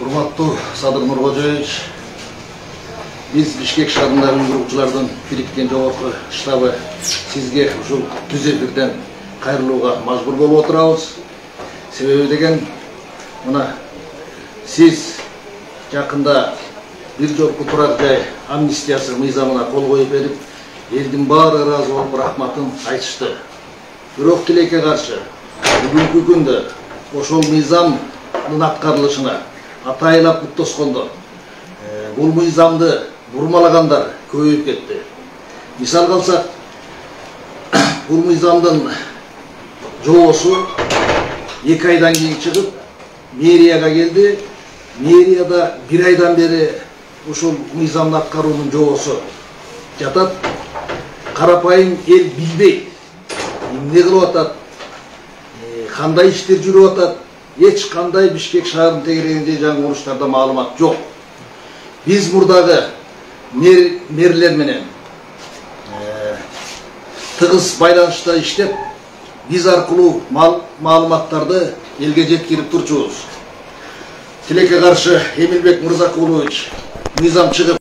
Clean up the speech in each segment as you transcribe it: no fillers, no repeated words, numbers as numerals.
Урматтуу Садыр Нуркожоевич, биз Бишкек шаарында уюгуруучулардын бириккен жогорку штабы сизге ушул түз эфирден кайрылууга мажбур болуп отурабыз. Себеби деген мына сиз жакында бир жолку турак жай амнистиясы мыйзамына кол коюп берип, элдин баары ыраазы болуп рахматын айтышты. Бирок тилекке каршы бүгүнкү күндө ошол мыйзамдын аткарылышына атайлап тоскондо бул мыйзамды бурмалагандар көбөйүп кетти. Мисал алсак, бул мыйзамдын жобосу 2 айдан кийин чыгып, мэрияга келди. Мэрияда 1 айдан бери ушул мыйзамды аткаруунун жобосу жатат. Карапайым эл билбейт, эмне кылып атат, кандай иштер жүрүп атат. Эч кандай Бишкек шаарынын тегерегинде жаңы уруштарда маалымат жок. Биз мурдагы мэрлер менен тыгыз байланышта иштеп, биз аркылуу маалыматтарды элге жеткирип турчубуз. Тилекке каршы Эмилбек Мырзакулович мыйзам чыгып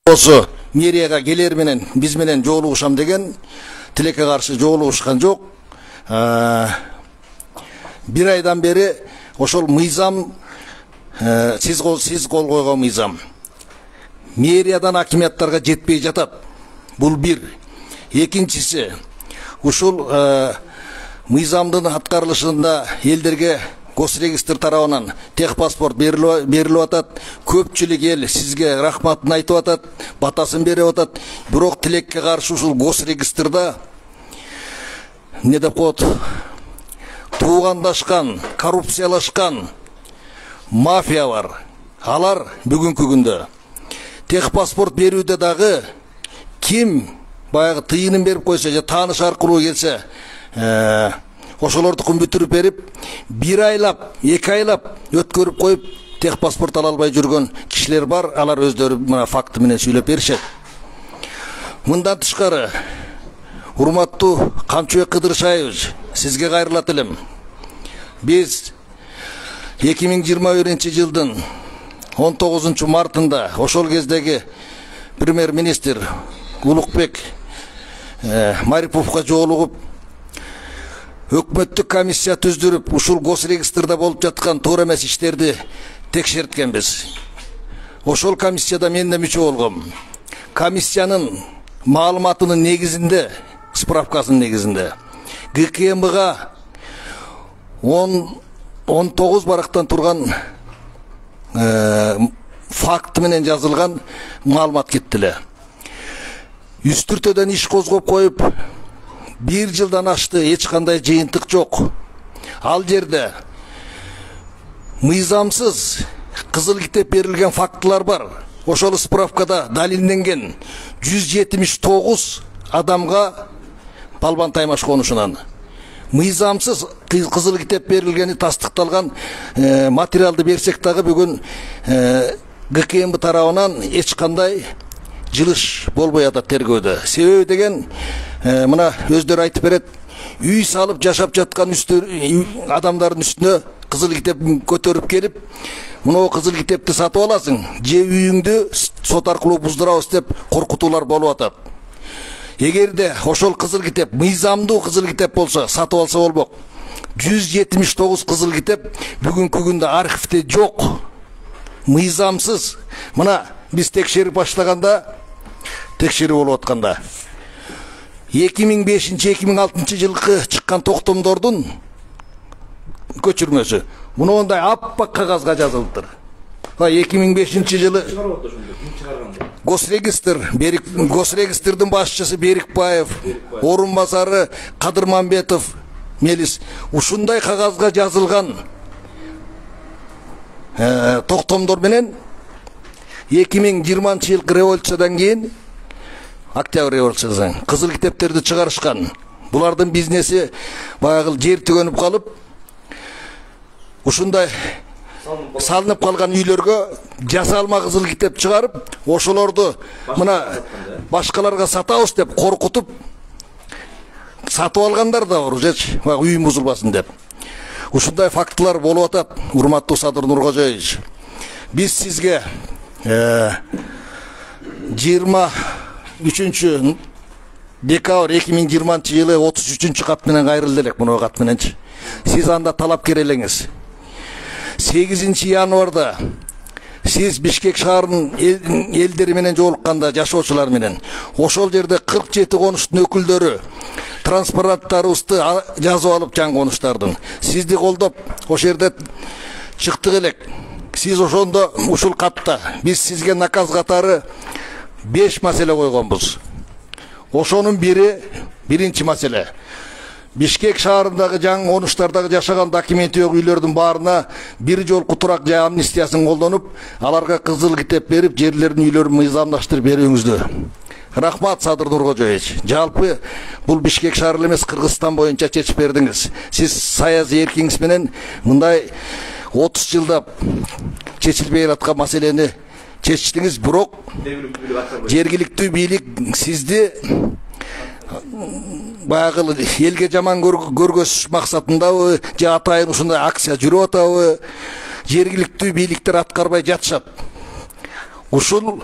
болсо мэрияга келер менен биз менен жолугушам деген, тилекке каршы жолугушкан жок. 1 айдан бери ошол мыйзам сиз кол койгон мыйзам мэриядан акимияттарга жетпей жатат. Бул бир. Экинчиси, ушул мыйзамдын аткарылышында элдерге госрегистр тарабынан техпаспорт берилип атат. Көпчүлүк эл сизге рахматын айтып атат, батасын берип атат. Бирок тилекке каршы ушул госрегистрда эмне деп коет? Туугандашкан, коррупциялашкан мафия бар. Алар бүгүнкү күндө техпаспорт берүүдө дагы ким баягы тыйынын берип койсо же тааныш аркылуу келсе, ошолордукун бүтүрүп берип, 1 айлап, 2 айлап өткөрүп коюп, техпаспорт ала албай жүргөн кишилер бар. Алар өздөрү мына факты менен сүйлөп беришет. Мындан тышкары, урматтуу Камчыбек Кыдыршаевич, сизге кайрылат элем. Биз 2021 жылдын 19 мартында ошол кездеги премьер-министр Улукбек Мариповго жолугуп, өкмөттүк комиссия түздүрүп, ушул госрегистрде болуп жаткан туура эмес иштерди текшерткенбиз. Ошол комиссияда мен да мүчө болгом. Комиссиянын маалыматынын негизинде, справкасынын негизинде ГКМБга 19 барактан турган факт менен жазылган маалымат кеттиле. Үстүртөдөн иш козгоп коюп, 1 жылдан ашты, эч кандай жыйынтык жок. Ал жерде мыйзамсыз кызыл китеп берилген фактылар бар. Ошол справкада далилденген 179 адамга Балбан Таймаш конушунан мыйзамсыз кызыл китеп берилгени тастыкталган материалды берсек дагы бүгүн ГКМБ тарабынан эч кандай жылыш болбой атат тергөөдө. Себеби деген мына өздөрү айтып берет, үй салып жашап жаткан адамдардын үстүнө кызыл китеп көтөрүп келип, мына кызыл китепти сатып аласың, же үйүңдү сот аркылуу буздурабыз деп коркутуулар болуп атат. Эгерде ошол кызыл китеп мыйзамдуу кызыл китеп болсо, сатып алса болбок. 179 кызыл китеп бүгүнкү күндө архивде жок. Мыйзамсыз. Мына биз текшерип баштаганда, текшерүү болуп атканда 2005-2006 жылкы чыккан токтомдордун көчүрмөсү мындай аппак кагазга жазылыптыр. 2005 жылы госрегистрдин башчысы Берикбаев, орун басары Кадырмамбетов Мелис ушундай кагазга жазылган токтомдор менен 2020 жылкы революциядан кийин, октябрь революциясынан кызыл китептерди чыгарышкан. Булардын бизнеси баягы жер түгөнүп калып, ушундай салынып калган үйлөргө жасалма кызыл китеп чыгарып, ошолорду мына башкаларга сатабыз деп коркутуп сатып алгандар да бар, үй бузулбасын деп. Ушундай фактылар болуп атат, урматтуу Садыр Нуркожоевич. Biz sizge 23 dekabr 2020 yılı 33 kat menen kayрылды элек, мына кат мененчи. Siz anda талапкер элеңиz. 8 январда siz Бишкек шаарынын элдери менен жолукканда, жашоочулар менен, ошол жерде 47 конуштун өкүлдөрү транспаранттарыбызды жазып алып, жаңы конуштардын сизди колдоп ошол жерде чыктык элек. Siz ошондо ушул катта биз сизге наказ катары 5 маселе койгонбуз. Ошонун бири биринчи маселе. Бишкек шаарындагы жаңы конуштардагы жашаган документи жок үйлөрдүн баарына бир жолку турак жай амнистиясын колдонуп, аларга кызыл китеп берип, жерлердин үйлөрүн мыйзамдаштырып берүүңүздү. Рахмат, Садыр Нуркожоевич. Жалпы бул Бишкек шаары эмес, Кыргызстан боюнча чечип бердиңиз. Сиз саясий эркиңиз менен мындай 30 жылда чечилбей аткан маселени чечтиңиз, бирок жергиликтүү бийлик сизди баягы элге жаман көргөзүш максатындабы, же атайын ушундай акция жүрүп атабы, жергиликтүү бийликтер аткарбай жатышат. Ушул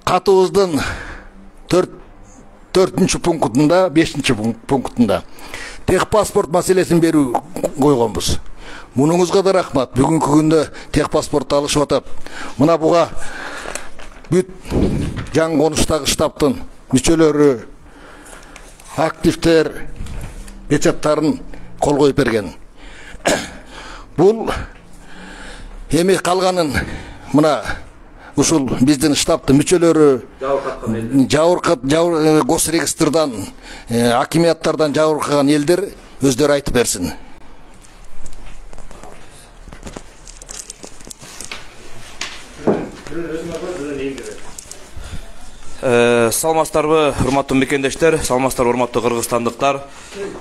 катыбыздын 4-чү пунктунда, 5-чи пунктунда техпаспорт маселесин берүү койгонбуз. Мунуңузга да рахмат. Бүгүнкү күндө техпаспорт алышып атат. Мына буга бүт жаңы конуштагы штабтын мүчөлөрү, активдер печаттарын кол коюп берген. Бул эми калганын мына ушул биздин штабтын мүчөлөрү жабыркат госрегистрдан, акимияттардан жабыркаган элдер өздөрү айтып берсин. Саламатсыздарбы, урматтуу мекендештер, саламатсыздарбы, урматтуу кыргызстандыктар.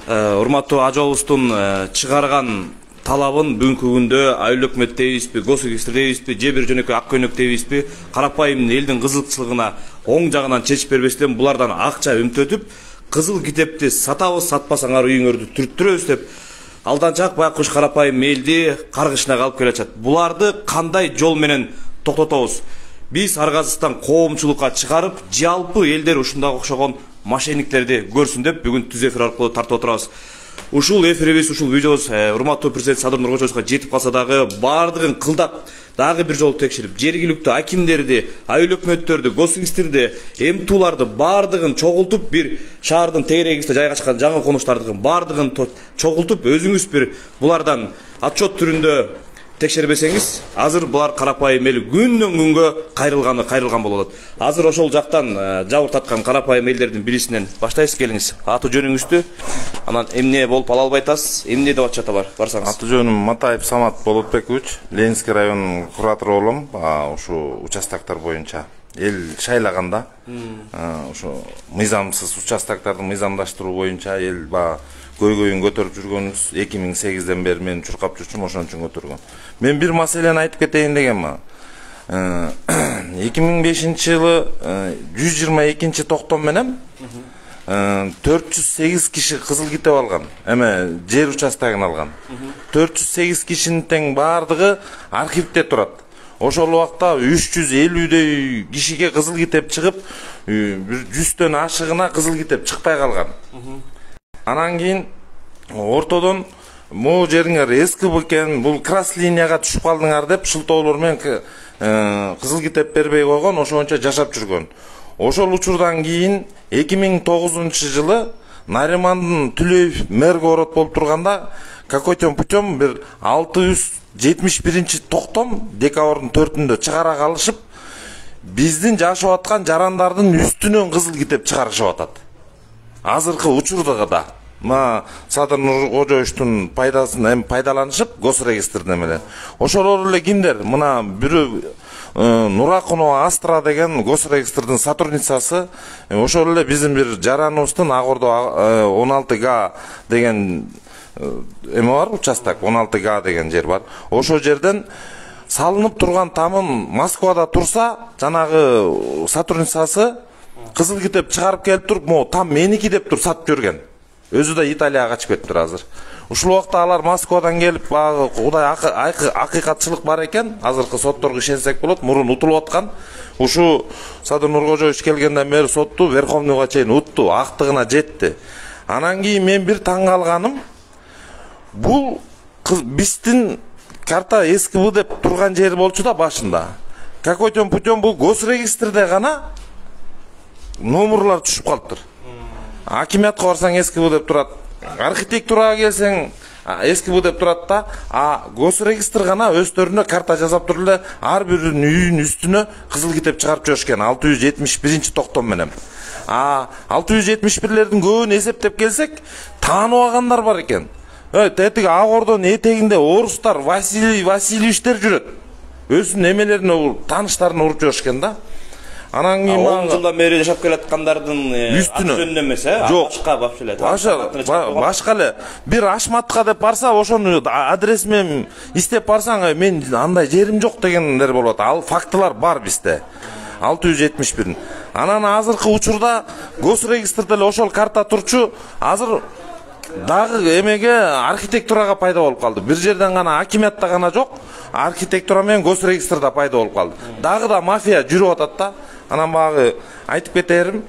Урматтуу ажообуздун чыгарган талабын бүгүнкү күндө айыл өкмөт дейбизби, госрегистр дейбизби, же бир жөнөкөй ак көйнөк дейбизби, карапайым элдин кызыкчылыгына оң жагынан чечип бербестен булардан акча үмтөтүп, кызыл китепти сатабыз, сатпасаңар үйүңөрдү түрттүрөбүз деп алданчак байкуш карапайым элди каргышына калып келатат. Буларды кандай жол менен токтотобуз? Биз аргасыздан коомчулукка чыгарып, жалпы элдер ушундагы окшогон мошенниктерди көрсүн деп бүгүн түз эфир аркылуу тартып отурабыз. Ушул эфирибиз, ушул видеобуз урматтуу президент Садыр Нуркожоевичке жетип калса дагы бардыгын кылдап, дагы бир жолу текшерип, жергиликтүү акимдерди, айыл өкмөттөрдү, госрегистрди, МТУларды бардыгын чогултуп, бир шаардын тегерегинде жайгашкан жаңы конуштардын бардыгын чогултуп, өзүңүз бир булардан отчет түрүндө текшербесеңиз, азыр булар карапайым эл күндөн күнгө кайрылган болот. Азыр ошол жактан жабыр таткан карапайым элдердин бирисинен баштайсыз, келиңиз. Аты жөнүңүздү, анан эмне болуп ала албайтасыз, эмне деп атчата бар, барсаңыз. Аты жөнүм Матаев Самат Болотбекович, Ленинский районунун куратору болом. Ушу участоктор боюнча эл шайлаганда, ушу мыйзамсыз участокторду мыйзамдаштыруу боюнча эл көйгөйүн көтөрүп жүргөнүбүз 2008-ден бери мен чуркап жүрчүм, ошон үчүн көтөргөн. Мен бир маселени айтып кетейин дегенмин. 2005-жылы 122 токтом менен 408 киши кызыл китеп алган. Эме жер участогун алган. 408 кишинин тең бардыгы архивде турат. Ошол убакта 350дөй кишиге кызыл китеп чыгып, 100төн ашыгына кызыл китеп чыкпай калган. Анан кийин ортодон могу жериңер эски экен, бул крас линияга түшүп калдыңар деп шылтоолор менен кызыл китеп бербей койгон, ошончо жашап жүргөн. Ошол учурдан кийин 2009-жылы Наримандын Түлөев мэргород болуп турганда какой-то путем бир 671 токтом декабрдын 4-үндө чыгара калышып, биздин жашап аткан жарандардын үстүнөн кызыл китеп чыгарышып атат. Азыркы учурда да Садыр Нуркожоевичтин пайдасын пайдаланышып, госрегистрден менен. Ошолор эле кимдер? Мына бирөө Нуракунова Астра деген госрегистрдин сотрудницасы, ошол эле биздин бир жараныбыздын Агордо 16Г деген эме бар, участок 16Г деген жер бар. Ошол жерден салынып турган тамын Москвада турса, жанагы сотрудницасы кызыл китеп чыгарып келип туруп, там меники деп туруп сатып жүргөн. Өзү да Италияга качып кетиптир азыр. Ушул убакта алар Москвадан келип, багы Кудай акыйкатчылык бар экен. Азыркы сотторго ишенсек болот, мурун утулуп аткан. Ушу Садыр Нуркожоевич келгенден бери сотту Верховныйга чейин утту, актыгына жетти. Анан кийин мен бир таң калганым, бул биздин карта СКБ деп турган жери болчу да башында. Какой-то путем бул госрегистрде гана номерлар түшүп калыптыр. Акимиятка барсаң СКБ деп турат. Архитектурага келсең СКБ деп турат да, госрегистр гана өздөрүнө карта жасап туруп эле ар биринин үйүнүн үстүнө кызыл китеп чыгарып жиберишкен 671 токтом менен. 671лердин көбүн эсептеп келсек, таанып алгандар бар экен. Тетиги ак ордонун этегинде орустар, Васильевичтер жүрөт. Өзүнүн эмелерине тааныштарын уруп жиберишкен да. Анан кийин 10 жылдан бери жашап келаткандардын үстүнө эмес, башка вообще башка эле бир Ашматка деп барса, ошону адрес менен издеп барсаң, мен андай жерим жок дегендер болот. Ал фактылар бар бизде. 671. Анан азыркы учурда госрегистрде эле ошол карта турчу, азыр дагы эмеге архитектурага пайда болуп калды. Бир жерден гана акимиятта гана жок, архитектура менен госрегистрде пайда болуп калды. Дагы да мафия жүрүп атат да. Анан багы айтып кетерим,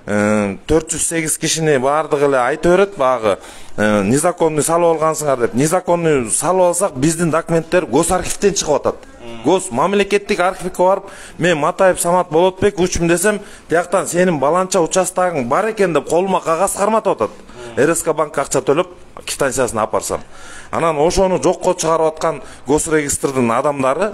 408 кишини бардыгы эле айтып берет, багы незаконный салып алгансыңар деп. Незаконный салып алсак, биздин документтер госархивден чыгып атат. Гос мамлекеттик архивге барып, мен Матаев Самат Болотбек учум десем, тияктан сенин баланча участогуң бар экен деп колума кагаз карматып атат. РСК банкка акча төлөп, квитанциясын апарсам. Анан ошону жокко чыгарып аткан госрегистрдин адамдары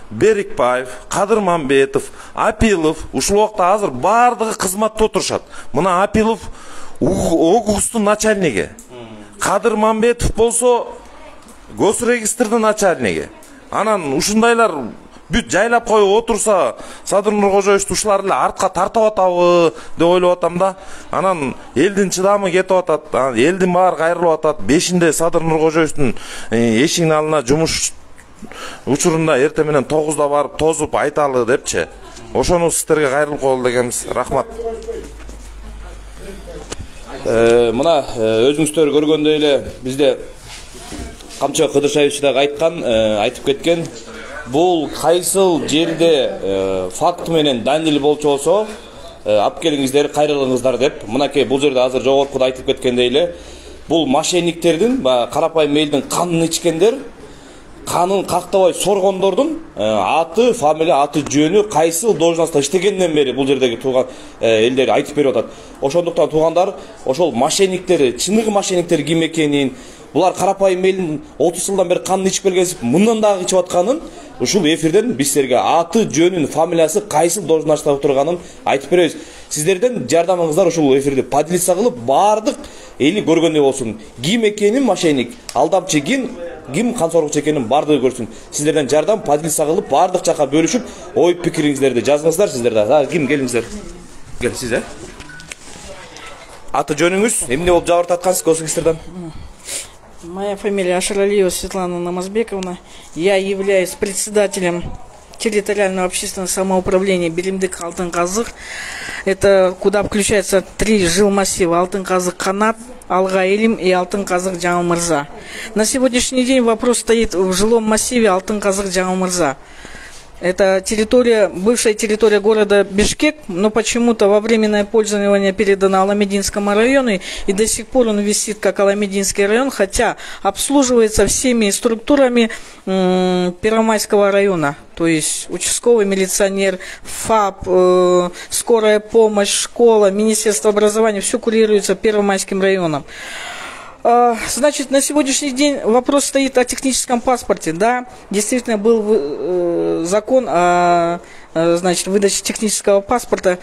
Берикбаев, Кадырмамбетов, Апилов, ушул убакта азыр бардыгы кызматта отурушат. Мына Апилов ОГУСтун начальниги. Кадырмамбетов болсо госрегистрдин начальниги. Анан ушундайлар бүт жайлап коюп отурса, Садыр Нуркожоевич ушулар эле артка тартып атабы деп ойлоп атам да. Анан элдин чыдамы кетип атат, элдин баары кайрылып атат. 5-inde Садыр Нуркожоевичтин эшигинин алдына жумуш учурунда эртең менен 9-да барып тозуп айталы депчи. Ошону сиздерге кайрылып коелу дегенбиз. Рахмат. Мына өзүңүздөр көргөндөй эле бизде Камчы Кыдыршаевич дагы айткан, айтып кеткен, бул кайсыл жерде факт менен далил болчу болсо, алып келиңиздер, кайрылыңыздар деп. Мынакей бул жерде азыр жогоркуда айтып кеткендей эле, бул мошенниктердин, карапайым элдин канын ичкендер, канын кактабай соргондордун аты, фамилия, аты жөнү, кайсыл должността иштегенден бери бул жердеги тууган элдер айтып берип атат. Ошондуктан туугандар, ошол мошенниктер, чыныгы мошенниктер ким экенин, булар карапайым элдин 30 жылдан бери канын ичип келгенсип, мындан дагы ичип атканын ушул эфирден биз силерге аты, жөнүн, фамилиясы, кайсыл должността отурганын айтып беребиз. Сиздерден жардамыңыздар ушул эфирди поделиться кылып, бардык эли көргөндөй болсун. Ким экенин мошенник, алдамчы ким кансоргучу экенин бардыгы көрсүн. Сиздерден жардам поделиться кылып, бардык жака бөлүшүп, ой пикириңиздерди жазыңыздар. Сиздер ким келиңиздер? Кел сиз, аты жөнүңүз, эмне болуп жабырып аткансыз госрегистрден? Моя фамилия Ашралиева Светлана Намазбековна. Я являюсь председателем территориального общественного самоуправления Белимдык Алтын-Казык. Это куда включается 3 жилмассива: Алтын-Казык-Канат, Алга-Элим и Алтын-Казык-Жаңылмырза. На сегодняшний день вопрос стоит в жилом массиве Алтын-Казык-Жаңылмырза. Это территория, бывшая территория города Бишкек, но почему-то во временное пользование передано Аламединскому району, и до сих пор он висит как Аламединский район, хотя обслуживается всеми структурами Первомайского района, то есть участковый милиционер, ФАП, скорая помощь, школа, Министерство образования, все курируется Первомайским районом. Значит, на сегодняшний день вопрос стоит о техническом паспорте. Да, действительно был закон о, значит, выдаче технического паспорта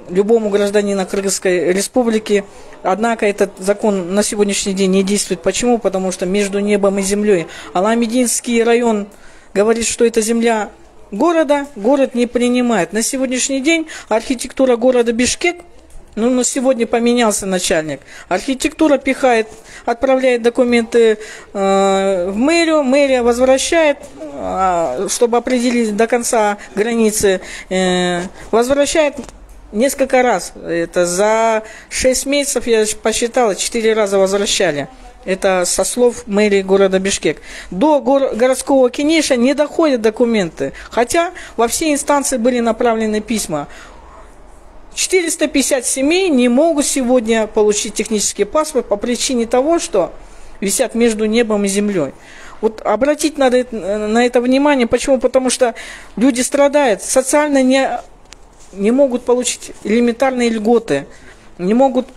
любому гражданину Кыргызской республики. Однако этот закон на сегодняшний день не действует. Почему? Потому что между небом и землей Аламединский район говорит, что это земля города, город не принимает. На сегодняшний день архитектура города Бишкек, но сегодня поменялся начальник. Архитектура пихает, отправляет документы в мэрию, мэрия возвращает, чтобы определить до конца границы, возвращает несколько раз. Это за 6 месяцев, я посчитала, 4 раза возвращали. Это со слов мэрии города Бишкек. До городского кенеша не доходят документы. Хотя во все инстанции были направлены письма. 450 семей не могут сегодня получить технический паспорт по причине того, что висят между небом и землей. Вот обратить надо на это внимание. Почему? Потому что люди страдают, социально не могут получить элементарные льготы, не могут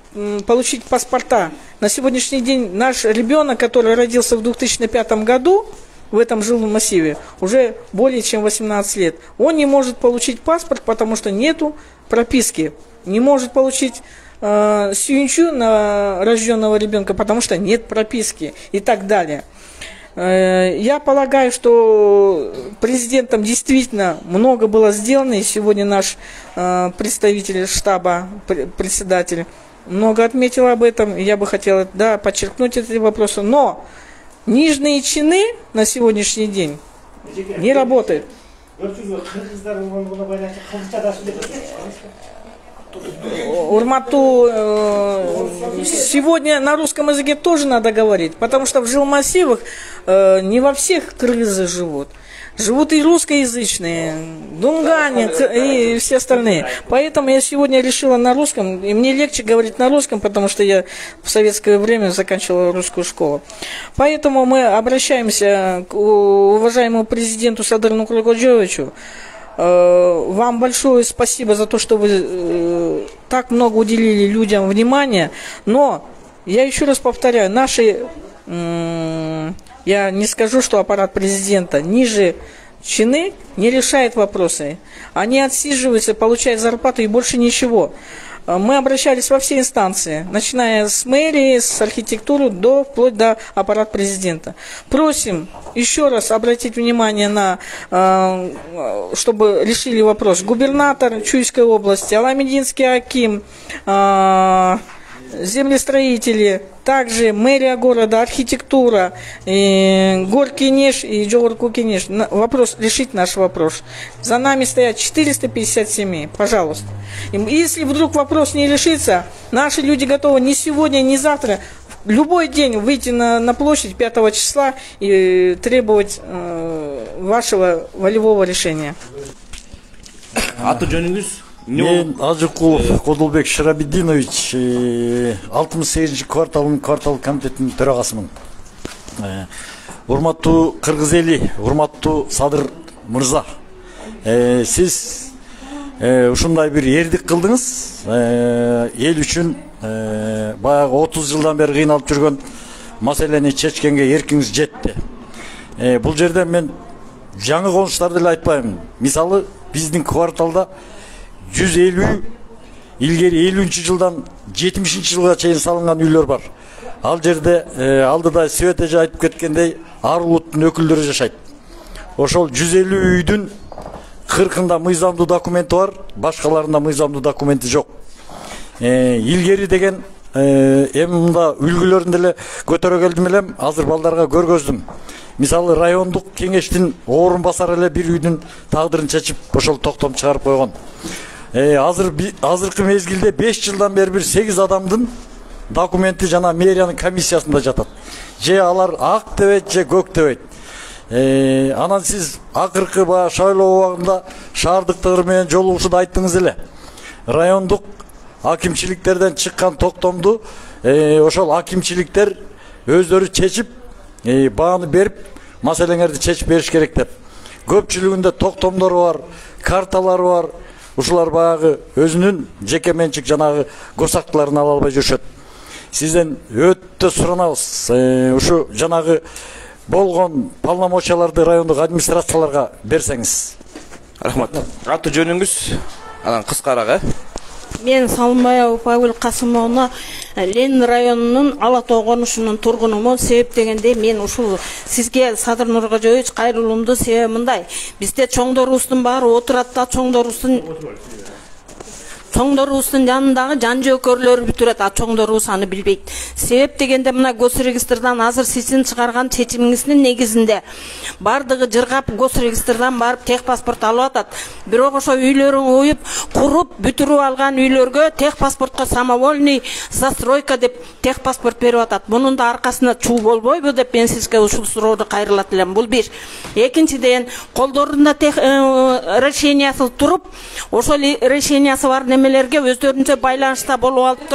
получить паспорта. На сегодняшний день наш ребенок, который родился в 2005 году, в этом жилом массиве, уже более чем 18 лет, он не может получить паспорт, потому что нету прописки. Не может получить сюинчу на рожденного ребенка, потому что нет прописки и так далее. Я полагаю, что президентом действительно много было сделано, и сегодня наш представитель штаба, председатель, много отметил об этом, и я бы хотела подчеркнуть эти вопросы. Но нижние чины на сегодняшний день не работают. Урмату сегодня на русском языке тоже надо говорить, потому что в жилмассивах не во всех кыргызы живут. Живут и русскоязычные, дунгане и все остальные. Поэтому я сегодня решила на русском, и мне легче говорить на русском, потому что я в советское время заканчивала русскую школу. Поэтому мы обращаемся к уважаемому президенту Садыру Нуркулджоевичу. Вам большое спасибо за то, что вы так много уделили людям внимания. Но я еще раз повторяю, я не скажу, что аппарат президента ниже чины не решает вопросы. Они отсиживаются, получают зарплату и больше ничего. Мы обращались во все инстанции, начиная с мэрии, с архитектуры, вплоть до аппарата президента. Просим еще раз обратить внимание на, чтобы решили вопрос, губернатор Чуйской области, Аламединский аким, землестроители, также мэрия города, архитектура, Горкенеш и Джогоркукенеш. Решить наш вопрос. За нами стоят 450 семей. Пожалуйста. Если вдруг вопрос не решится, наши люди готовы ни сегодня, ни завтра, любой день выйти на площадь 5 числа и требовать вашего волевого решения. Мен Ажыкулов Кодулбек Шарабидинович, 68 квартал комитетінің төрағасымын. Урматтуу кыргыз эли, урматтуу Садыр мырза, сиз ушундай бир эрдик кылдыңыз, эл үчүн баягы 30 жылдан бери кыйналып жүргөн маселени чечкенге эркиңиз жетти. Бул жерден мен жаңы конуштарды эле айтпайм. Мисалы, биздин кварталда 150 илгери 50 жылдан 70 жылга чейин салынган үйлөр бар. Ал жерде алдыда Свет эже айтып кеткендей ар улуттун өкүлдөрү жашайт. Ошол 150 үйдүн 40-ында мыйзамдуу документи бар, башкаларында мыйзамдуу документи жок. Илгери деген эми мында үлгүлөрүн деле көтөрө келдим элем, азыр балдарга көргөздүм. Мисалы райондук кеңештин орун басары эле бир үйдүн тагдырын чечип, ошол токтом чыгарып койгон. Азыркы мезгилде 5 жылдан бери бир 8 адамдын документи жана мэриянын комиссиясында жатат. Же алар ак дебейт, же көк дебейт. Анан сиз акыркы шайлоо убагында шаардыктар менен жолугушууда айттыңыз эле. Райондук акимчиликтерден чыккан токтомду ошол акимчиликтер өздөрү чечип, бааны берип, маселеңерди чечип бериш керек деп. Көпчүлүгүндө токтомдору бар, карталары бар. Ушулар баягы өзүнүн жеке менчик жанагы госактыларын ала албай жүрүшөт. Сизден өтө суранабыз. Ушу жанагы болгон полномочияларды райондук администрацияларга берсеңиз. Рахмат. Аты жөнүңүз анан кыскараак, Мен Салымбаева Павел Касымовна, Ленин районунун Ала Тоо конушунун тургунумун. Себеп дегенде мен ушул сизге Садыр Нуркулджоевич кайрылуумду себеби мындай. Бизде чоңдорубуздун баары отурат да, чоңдорубуздун чоңдорубуздун жанындагы жан жөөкөрлөрү бүтүрөт, а чоңдорубуз аны билбейт. Себеп дегенде мына госрегистрдан азыр сиздин чыгарган чечимиңиздин негизинде бардыгы жыргап госрегистрдан барып техпаспорт алып атат. Бирок ошо үйлөрүн оюп, куруп, бүтүрүп алган үйлөргө техпаспортко самовольный застройка деп техпаспорт берип атат. Мунун да аркасында чуу болбойбу деп мен сизге ушул сурооду кайрылат элем. Бул бир. Экинчиден, колдорунда решениясы туруп, ошол решениясы бар немелерге өздөрүнчө байланышта болуп алып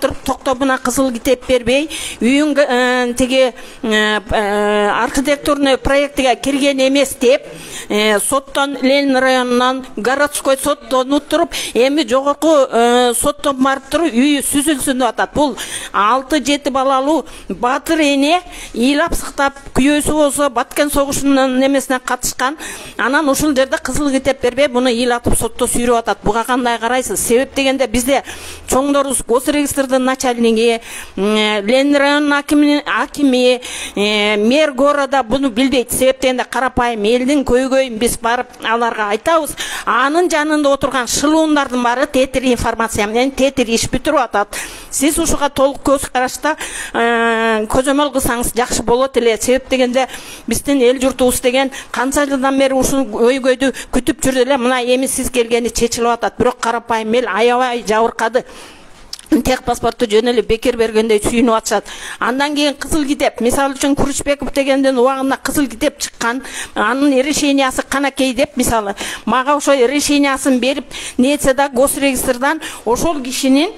туруп, токтомуна кызыл китеп бербей, үйүн тиги архитектурный проектиге кирген эмес деп, соттон Ленин районунан городской соттон туруп, эми жогорку соттон барып туруп үйү сүзүлсүн деп атат. Бул 6-7 балалуу батыр эне ыйлап сыктап күйөөсү болсо Баткен согушунун немесине катышкан. Анан ушул жерде кызыл китеп бербей, буну ыйлатып сотто сүйрөп атат. Буга кандай карайсыз? Себеп дегенде бизде чоңдорубуз госрегистрдин начальниги, Ленин районунун акими, мэр города буну билбейт. Себеп дегенде карапайым элдин көйгөйүн биз барып аларга айтабыз. Анын жанында отурган шылуундардын баары тетир информация менен тетир иш бүтүрүп атат. Сиз ушуга толук көз карашта көзөмөл кылсаңыз жакшы болот эле. Себеп дегенде биздин эл журтубуз деген канча жылдан бери ушул көйгөйдү күтүп жүрдү эле. Мына эми сиз келгени чечилип атат. Бирок карапайым эл аябай жабыркады. Техпаспорту жөн эле бекер бергендей сүйүнүп атышат. Андан кийин кызыл китеп, мисалы үчүн Куручбеков дегенден убагында кызыл китеп чыккан, анын решениясы канакей деп, мисалы, мага ошо решениясын берип, нетсе да госрегистрдан ошол кишинин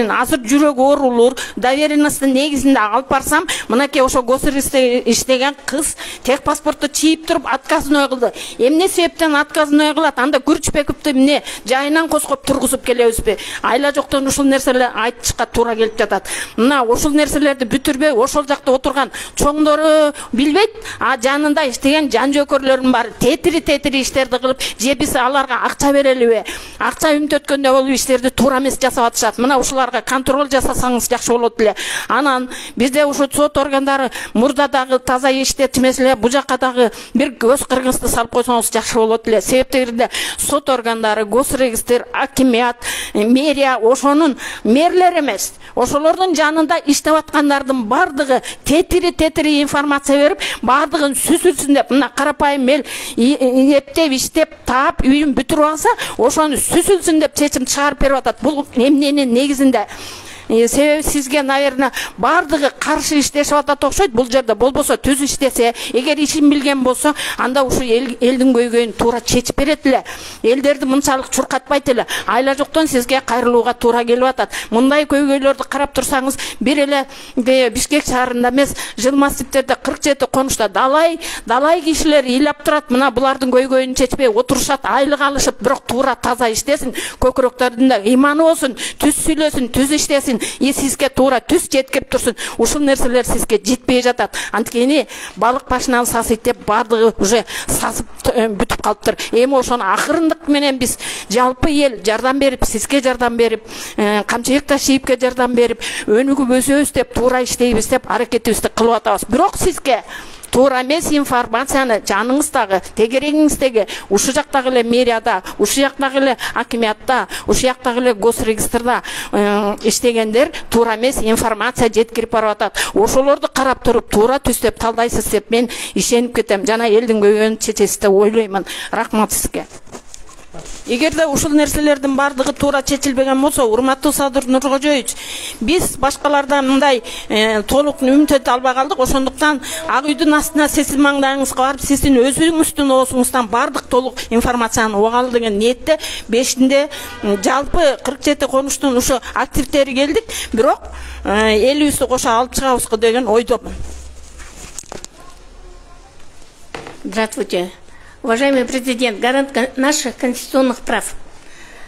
азыр жүрөгү оорулур доверенностун негизинде алып барсам, мынакей ошо госрегистрде иштеген кыз техпаспорту чийип туруп отказной кылды. Эмне себептен отказной кылат? Анда Күрчбековду эмне жайынан коскоп тургузуп келебизби? Айла жоктон ушул нерселер айтышка туура келип жатат. Мына ушул нерселерди бүтүрбөй, ошол жакта отурган чоңдору билбейт, а жанында иштеген жан жөөкөрлөрүн баары тетири иштерди кылып, же биз аларга акча берелиби? Акча үмүттөткөндө болуп иштерди туура эмес жасап атышат. Мына ушуларга контроль жасасаңыз жакшы болот эле. Анан бизде ушу сот органдары мурдадагы таза иштетмесе эле, бу жакка дагы бир көз кыргызды салып койсоңуз жакшы болот эле. Себеп дегенде сот органдары, госрегистр, акимият, мэрия, ошонун мэрлер эмес, ошолордун жанында иштеп аткандардын бардыгы тетири информация берип, бардыгын сүзүлсүн деп, мына карапайым эл эптеп, иштеп, таап, үйүн бүтүрүп алса, ошону сүзүлсүн деп чечим чыгарып берип атат. Бул эмненин негизинде? Себеби сизге, наверное, бардыгы каршы иштешип атат окшойт. Бул жерде болбосо түз иштесе, эгер ишин билген болсо, анда ушу элдин көйгөйүн туура чечип берет эле. Элдерди мынчалык чуркатпайт эле. Айла жоктон сизге кайрылууга туура келип атат. Мындай көйгөйлөрдү карап турсаңыз, бир эле Бишкек шаарында эмес, Жылмасиптерде 47 конушта далай кишилер ыйлап турат. Мына булардын көйгөйүн чечпей отурушат, айлык алышып, бирок туура таза иштесин, көкүрөктөрүндө ыйманы болсун, түз сүйлөсүн, түз иштесин. Сизге туура түз жеткирип турсун. Ушул нерселер сизге жетпей жатат. Анткени балык башынан сасыйт деп бардыгы уже сасып бүтүп калыптыр. Эми ошону акырындык менен биз жалпы эл жардам берип, сизге жардам берип, Камчыбек Ташиевке жардам берип, өнүгүп өсөбүз деп, туура иштейбиз деп аракетибизди кылып атабыз. Бирок сизге туура эмес информацияны жаныңыздагы, тегерегиңиздеги, ушу жактагы эле мэрияда, ушу жактагы эле акимиятта, ушу жактагы эле госрегистрда иштегендер туура эмес информация жеткирип барып атат. Ошолорду карап туруп, туура түз деп талдайсыз деп мен ишенип кетем. Жана элдин көйгөйүн чечесиз деп ойлоймун. Рахмат сизге. Эгерде ушул нерселердин бардыгы туура чечилбеген болсо, урматтуу Садыр Нуркожоевич, биз башкалардан мындай толук үмүт албай калдык. Ошондуктан ак үйдүн астына сиздин маңдайыңызга барып, сиздин өзүңүздүн оозуңуздан бардык толук информацияны угалы деген ниетте 5-нде жалпы 47 конуштун ушу активдери келдик. Бирок элибизди кошо алып чыгабызбы деген ойдомун. Здравствуйте. Уважаемый президент, гарант наших конституционных прав,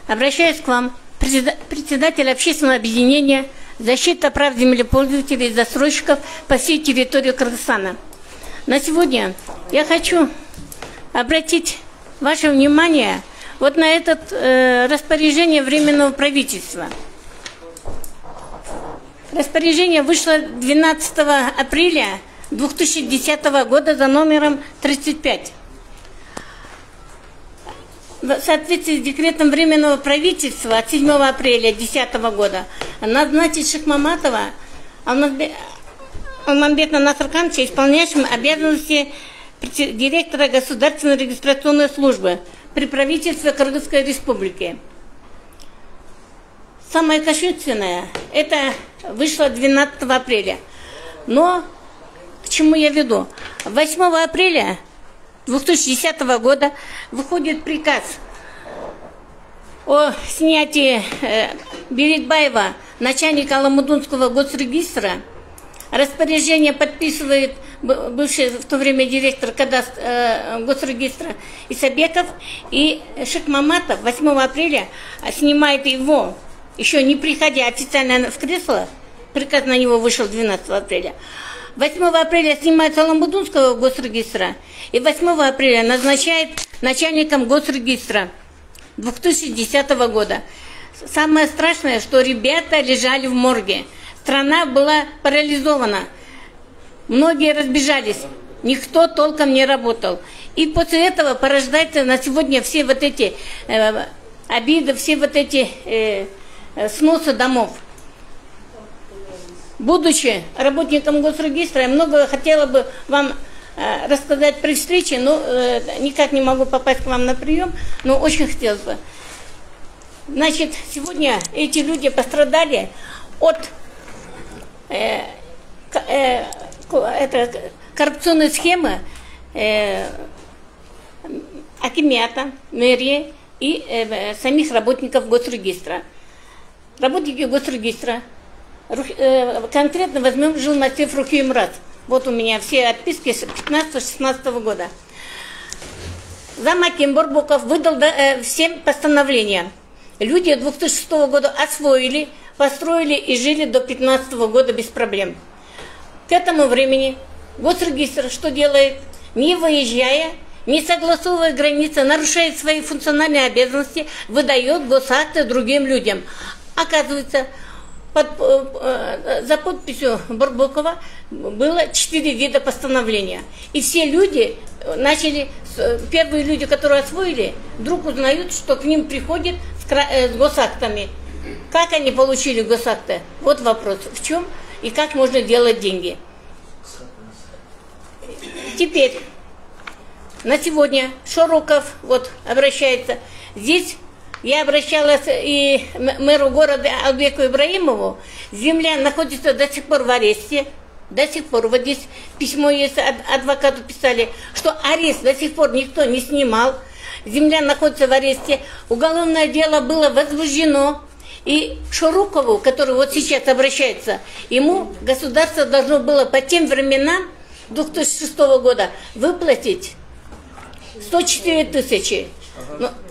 обращаюсь к вам, председатель общественного объединения «Защита прав землепользователей и застройщиков по всей территории Кыргызстана». На сегодня я хочу обратить ваше внимание вот на это распоряжение Временного правительства. Распоряжение вышло 12 апреля 2010 года за номером 35. в соответствии с декретом Временного правительства от 7 апреля 2010 года назначить Шихмаматова Алмамбета Насырхановича исполняющим обязанности директора Государственной регистрационной службы при правительстве Кыргызской Республики. Самое кощунственное, это вышло 12 апреля. Но к чему я веду? 8 апреля 2010 года выходит приказ о снятии Берекбаева, начальника Аламудунского госрегистра. Распоряжение подписывает бывший в то время директор госрегистра Исабеков, и Шихмаматов 8 апреля снимает его, еще не приходя официально в кресло, приказ на него вышел 12 апреля. 8 апреля снимает Аламудунского госрегистра, и 8 апреля назначает начальником госрегистра 2010 года. Самое страшное, что ребята лежали в морге. Страна была парализована. Многие разбежались. Никто толком не работал. И после этого порождаются на сегодня все вот эти обиды, все вот эти сносы домов. Будучи работником госрегистра, я много хотела бы вам рассказать при встрече, но никак не могу попасть к вам на прием, но очень хотелось бы. Значит, сегодня эти люди пострадали от коррупционной схемы акимята, мэрии и самих работников госрегистра. Работники госрегистра, конкретно возьмем Жилматев Рухимрат. Вот у меня все отписки с 15-16 года. Замаким Борбуков выдал всем постановления. Люди 2006 года освоили, построили и жили до 2015 года без проблем. К этому времени госрегистр что делает? Не выезжая, не согласовывая границы, нарушает свои функциональные обязанности, выдает госакты другим людям. Оказывается, за подписью Борбукова было 4 вида постановления. И все люди начали, первые люди, которые освоили, вдруг узнают, что к ним приходят с госактами. Как они получили госакты? Вот вопрос. В чем и как можно делать деньги? Теперь, на сегодня Шороков вот обращается. Здесь я обращалась и мэру города Албеку Ибраимову. Земля находится до сих пор в аресте. До сих пор. Вот здесь письмо есть, адвокату писали, что арест до сих пор никто не снимал. Земля находится в аресте. Уголовное дело было возбуждено. И Шурукову, который вот сейчас обращается, ему государство должно было по тем временам 2006 года выплатить 104 тысячи.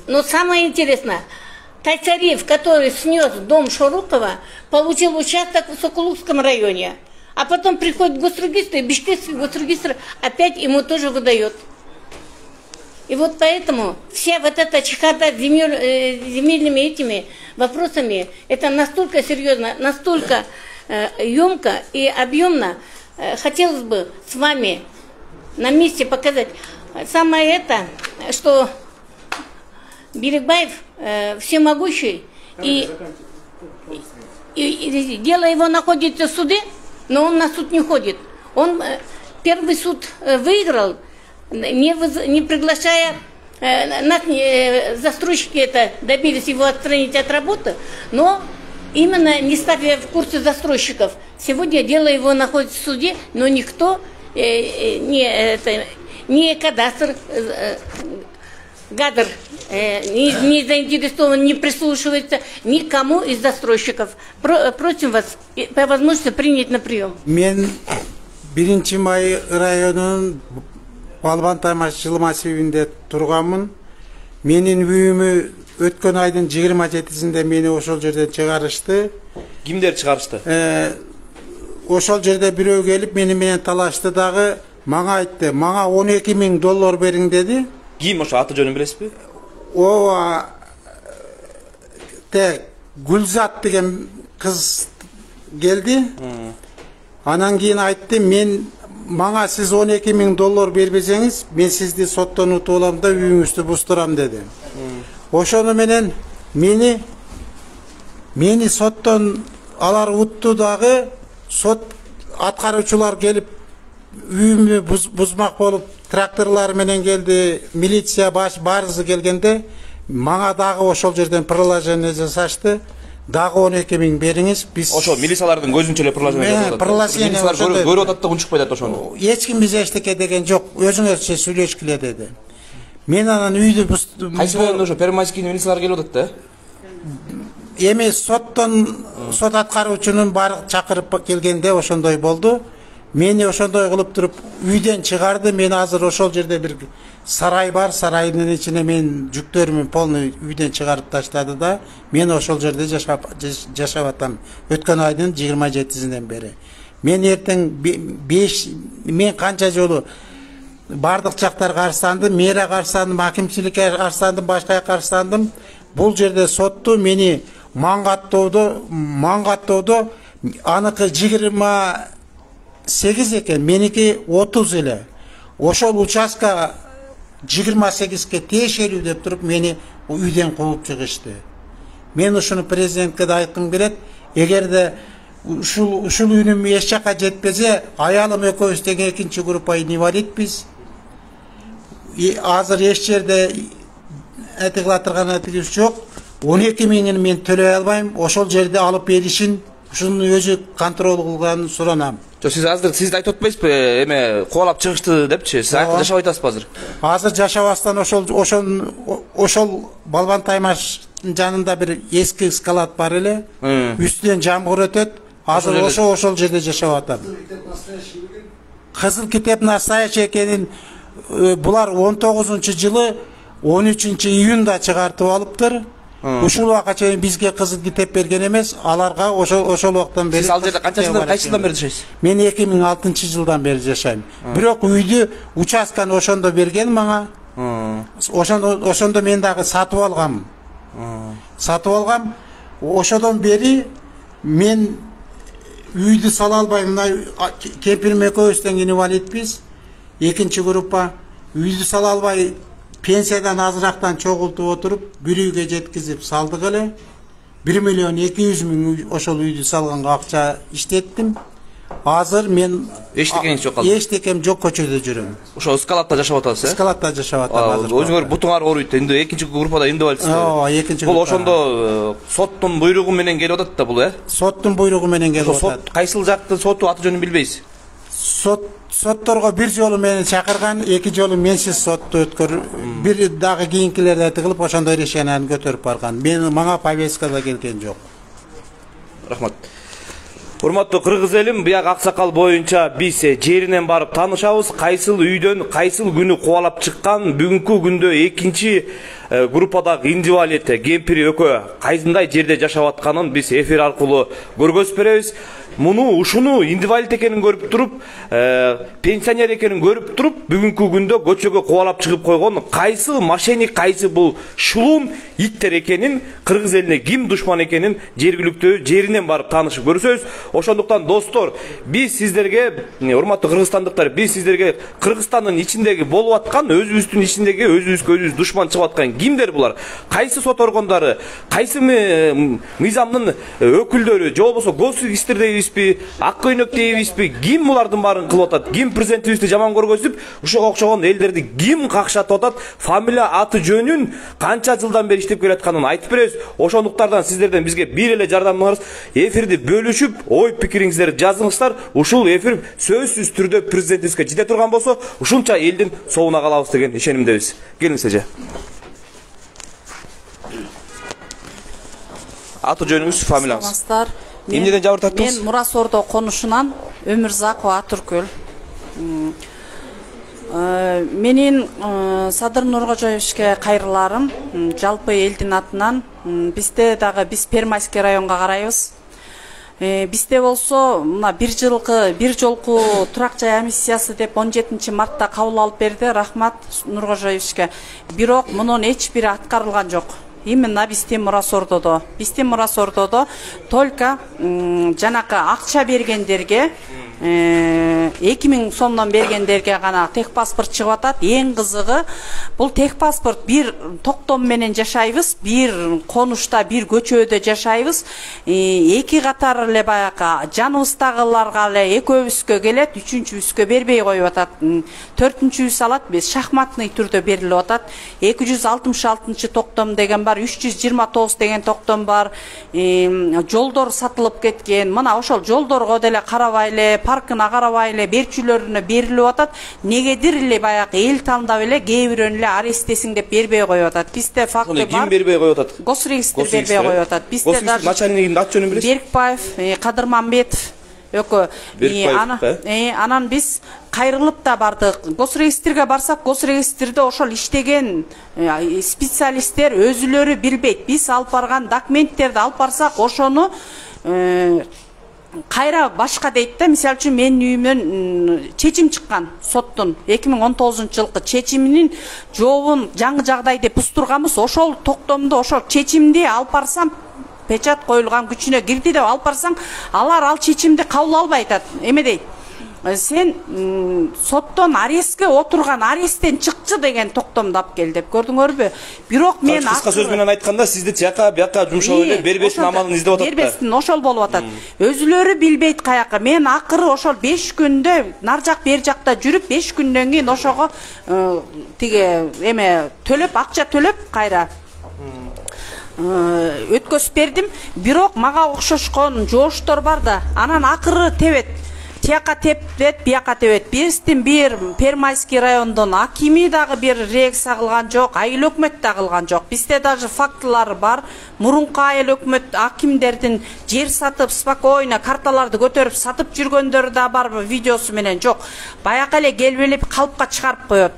Но самое интересное, Тайцариев, который снес дом Шурукова, получил участок в Сокулукском районе. А потом приходит госрегистр, и бишкекский госрегистр опять ему тоже выдает. И вот поэтому вся вот эта чехарда земельными этими вопросами, это настолько серьезно, настолько емко и объемно. Хотелось бы с вами на месте показать. Самое это, что Берекбаев всемогущий, и дело его находится в суде, но он на суд не ходит. Он первый суд выиграл, не приглашая нас, застройщики это добились его отстранить от работы, но именно не ставя в курсе застройщиков. Сегодня дело его находится в суде, но никто, не кадастр, Гадр не заинтересован, не прислушивается никому из застройщиков. Просим вас по возможности принять на прием. Мен 1 май районунун Балбан Таймаш жылы массивинде турганмын. Менин үйүмү өткөн айдын 27-синде мени ошол жерден чыгарышты. Кимдер чыгарышты? Ошол жерде бирөө келип мени менен талашты дагы, мага айтты, мага $12,000 бериң деди. Ким ошо аты жөнүн билесизби? Ооба Гүлзат деген кыз келди. Анан кийин айтты, мага сиз $12,000 бербесеңиз, мен сизди соттон утуп алам да үйүңүздү бустурам деди. ошону менен мени соттон алар утту дагы, сот аткаруучулар келип үйүмдү бузмак болуп тракторлор менен келди, милиция баарысы келгенде мага дагы ошол жерден приложение жасашты. Дагы 12 миң бериңиз. Биз ошо милициялардын көзүнчө эле приложение жасалат. Көрүп атат да унчукпайт атат ошону. Эч ким биз эчтеке деген жок. Өзүңөрчө сүйлөшкүлө деди. Мен анан үйдү кайсы райондо ошо Первомайский милициялар келип атат да? Эми сот аткаруучунун баары чакырып келгенде ошондой болду. Мени ошондой кылып туруп үйдөн чыгарды. Мен азыр ошол жерде бир сарай бар, сарайдын ичине мен жүктөрүмүн полный үйдөн чыгарып таштады да, мен ошол жерде жашап атам. Өткөн айдын 27-синен бери. Мен эртең 5 мен канча жолу бардык жактарга арыздандым, мэрия арыздандым, акимчиликке арыздандым, башка арыздандым. Бул жерде сотту мени маңгаттоодо аныкы 28 экен, меники 30 эле. Ошол участка 28-ке тиешелүү деп туруп мени үйдөн кууп чыгышты. Мен ушуну президентке да айткым келет, эгерде ушул үнүм эч жакка жетпесе, аялым экөөбүз тең экинчи группа инвалидбиз. Азыр эч жерде этиклатырган этигибиз жок. 12 миңин мен төлөй албайм. Ошол жерде алып беришин, ушуну өзү контрол кылганын суранам. Сиз азыр сиз айтып атпайсызбы, эме кубалап чыгышты депчи? Сиз жашап атасызбы азыр? Азыр жашабастан ошол Балбан Таймаштын жанында бир эски эскалат бар эле. Үстүнөн жамгыр өтөт. Азыр ошол жерде жашап атам. Кызыл китеп настоящий экенин булар 19-жылы 13-июнда чыгартып алыптыр. Ушул убакка чейин бизге кызыл китеп берген эмес, аларга ошол убактан бери. Сиз ал жерде канча жылдан, кайсы жылдан бери жашайсыз? Мен 2006-жылдан бери жашайм. Бирок үйдү, участканы ошондо берген мага. Ошондо мен дагы сатып алгам. Ошодон бери мен үйдү сала албайм. Кемпирим экөөбүз тең инвалидбиз. Экинчи группа. Үйдү сала албай, пенсиядан азырактан чогултуп отуруп, бир үйгө жеткизип салдык эле. 1 миллион 200 миң ошол үйдү салганга акча иштеттим. Азыр мен эчтекеңиз жок калды. Эчтекем жок, көчөдө жүрөм. Ошо эскалатта жашап атасыз, э? Эскалатта жашап атам азыр. Өзүңөр бутуңар ооруйт, энди экинчи группада инвалидсиз. Экинчи группа. Бул ошондо соттун буйругу менен келип атат да бул, э? Соттун буйругу менен келип атат. Сот кайсыл жактын соту аты жөнүн билбейсиз? Сотторго бир жолу мени чакырган, 2 жолу менсиз сотту бир дагы кийинкилерде тыгылып ошондой решениени көтөрүп барган. Мага повестка да келген жок. Рахмат. Урматтуу кыргыз элим, буяк аксакал боюнча биз жеринен барып таанышабыз. Кайсыл үйдөн, кайсыл күнү кубалап чыккан, бүгүнкү күндө экинчи группадагы инвалид кемпири экөө кайсындай жерде жашап атканын биз эфир аркылуу көргөзүп беребиз. Ушуну инвалид экенин көрүп туруп, пенсионер экенин көрүп туруп, бүгүнкү күндө көчөгө кубалап чыгып койгон кайсы мошенник, кайсы бул шулун иттер экенин, кыргыз элине ким душман экенин жергиликтүү жеринен барып таанышып көрсөбүз. Ошондуктан достор, биз сиздерге, урматтуу кыргызстандыктар, биз сиздерге Кыргызстандын ичиндеги болуп аткан, өзүбүздүн ичиндеги өзүбүз душман чыгып аткан кимдер булар? Кайсы сот органдары, кайсы мыйзамдын өкүлдөрү, же болбосо госугистер дейбизби, ак көйнөк дейбизби, ким булардын баарын кылып атат? Ким президентибизди жаман көргөзүп, ушуга окшогон элдерди ким какшатып атат? Фамилия, аты жөнүн канча жылдан бери иштеп келатканын айтып беребиз. Ошондуктан сиздерден бизге бир эле жардамыңыз, эфирди бөлүшүп, ой пикириңиздерди жазыңыздар. Ушул эфир сөзсүз түрдө президентибизге жете турган болсо, ушунча элдин соуна калабыз деген ишенимдебиз. Келиңиз эже. Аты жөнүңүз, фамилияңыз. Эмнеден жабыр тарттыңыз? Мен Мурас Ордо конушунан Өмүрзакова Атыркөл. Менин Садыр Нуркожоевичке кайрыларым, жалпы элдин атынан. Бизде Первомайский районга карайбыз. Бизде болсо мына бир жолку турак жай амнистиясы деп 17 мартта кабыл алып берди. Рахмат Нуркожоевичке. Бирок мунун эч бири аткарылган жок. именно биздин Мурас Ордодо. Биздин Мурас Ордодо только жанакы акча бергендерге 2000 сомдон бергендерге гана техпаспорт чыгып атат. Эң кызыгы бул техпаспорт бир токтом менен жашайбыз, бир конушта, бир көчөдө жашайбыз. Эки катар эле баягы жаныбыздагыларга эле экөөбүзгө келет, үчүнчүбүзгө бербей коюп атат. Төртүнчүбүз алат, биз шахматный түрдө берилип атат. 266 токтом деген бар, 329 деген токтом бар. Жолдор сатылып кеткен. Мына ошол жолдорго деле карабайлы, паркына карабайлы, берчүлөрүнө берилип атат. Негедир эле баягы эл тандап эле кээ бирөөнү эле арестесиң деп бербей коюп атат. Бизде факты бар. Ким бербей коюп атат? Госрегистр бербей коюп атат. Бизде даже начальнигин ат жөнүн билесиз? Беркбаев, Кадырмамбетов анан биз кайрылып да бардык. Госрегистрге барсак, госрегистрде ошол иштеген специалисттер өзүлөрү билбейт. Биз алып барган документтерди алып барсак, ошону кайра башка дейт да. Мисалы үчүн менин үйүмөн чечим чыккан соттун 2019-жылкы чечиминин жообун жаңы жагдай деп устурганбыз. Ошол токтомду, ошол чечимди алып барсам, печат коюлган күчүнө кирди деп алып барсаң, алар ал чечимди кабыл албай атат. Эме дейт, сен соттон арестке отурган, аресттен чыкчы деген токтомду алып кел деп. Көрдүңөрбү? Бирок мен кыска сөз менен айтканда, сизди тияка бияка жумшап эле бербестин амалын издеп атат да. Бербестин ошол болуп атат. Өзүлөрү билбейт каяка. Мен акыры ошол 5 күндө нар жак бер жакта жүрүп, 5 күндөн кийин ошого тиге эме төлөп, акча төлөп кайра өткөзүп бердим. Бирок мага окшошкон жооштор бар да. Анан акыры тебет. Тияка тепет, бияка тебет. Биздин бир Пермайский райондон акими дагы бир реакция кылган жок, айыл өкмөт да кылган жок. Бизде даже фактылар бар. Мурунку айыл өкмөт акимдердин жер сатып, спокойно карталарды көтөрүп сатып жүргөндөрү да бар, видеосу менен жок. Баягы эле келбелеп калпка чыгарып коет.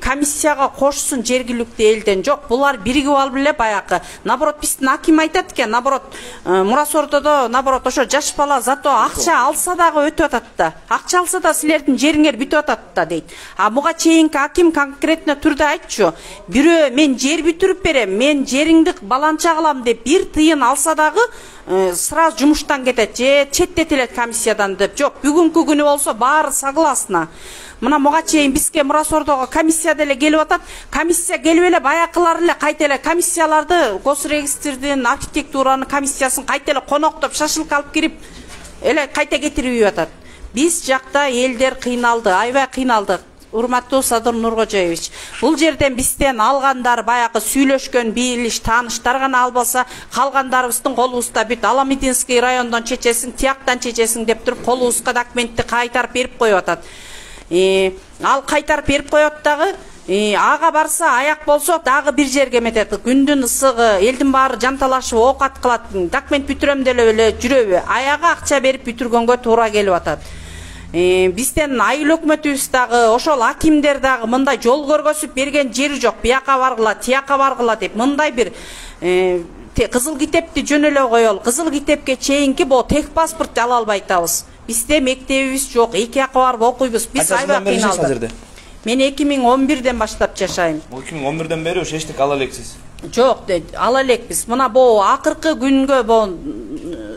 Комиссияга кошсун жергиликтүү элден жок. Булар биригип алып эле баягы. Наоборот, биздин аким айтат экен, наоборот, Мурас Ордодо, наоборот, ошо жаш бала зато акча алса дагы өтүп атат да. Акча алса да силердин жериңер бүтүп атат да дейт. А буга чейинки аким конкретно түрдө айтчу. Бирөө мен жер бүтүрүп берем, мен жериңди баланча кылам деп бир тыйын алса дагы сразу жумуштан кетет, же четтетилет комиссиядан деп. Жок, бүгүнкү күнү болсо баары согласна. Мына буга чейин бизге Мурас Ордого комиссия деле келип атат. Комиссия келип эле баякылар эле кайта эле комиссияларды, госрегистрдин архитектуранын комиссиясын кайта эле коноктоп, шашылка алып кирип эле кайта кетирип атат. Биз жакта элдер кыйналды, аябай кыйналдык. Урматтуу Садыр Нуркожоевич, бул жерден бизден алгандар баягы сүйлөшкөн билиш, тааныштар гана албаса, калгандарыбыздын колубузда бүт Аламединский райондон чечесиң, тияктан чечесиң деп туруп колубузга документти кайтарып берип коюп атат. Ал кайтарып берип коет дагы, ага барса, аяк болсо дагы бир жерге метет. Күндүн ысыгы, элдин баары жанталашып оокат кылат, документ бүтүрөм деле эле жүрөбү. Аяга акча берип бүтүргөнгө туура келип атат. Бизден айыл өкмөтүбүз дагы, ошол акимдер дагы мындай жол көргөзүп берген жери жок. Бияка баргыла, тияка баргыла деп мындай бир кызыл китепти жөн эле коелу. Кызыл китепке чейинки бул техпаспорт ала албай атабыз. Бизде мектебибиз жок, эки жака барып окуйбуз. Биз аябай кыйналдык. Мен 2011-ден баштап жашайм. 2011-ден бери ошо эчтеке ала элексиз? Жок, ала элекпиз. Мына бу акыркы күнгө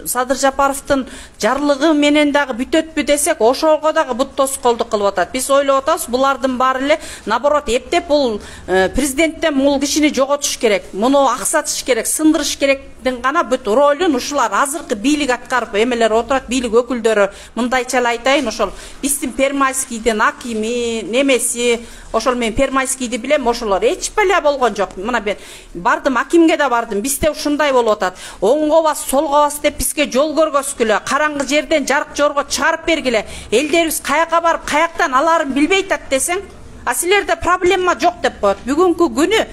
Садыр Жапаровдун жарлыгы менен дагы бүтөтпү десек, ошого дагы бут тоскоолдук кылып атат. Биз ойлоп атабыз, булардын баары эле наоборот эптеп бул президенттен бул кишини жоготуш керек, муну аксатыш керек, сындырыш керектин гана бүт ролун ушулар азыркы бийлик аткарып эмелер отурат, бийлик өкүлдөрү. Мындайча эле айтайын, ошол биздин Пермайскийдин акими, немеси, ошол мен Пермайскийди билем, ошолор эч беле болгон жок. Мына мен бардым, акимге да бардым. Бизде ушундай болуп атат. Оңго бас, солго бас деп бизге жол көргөзгүлө, караңгы жерден жарык жорго чыгарып бергиле. Элдерибиз каяка барып, каяктан аларын билбей атат десең, а силерде проблема жок деп коет. Бүгүнкү күнү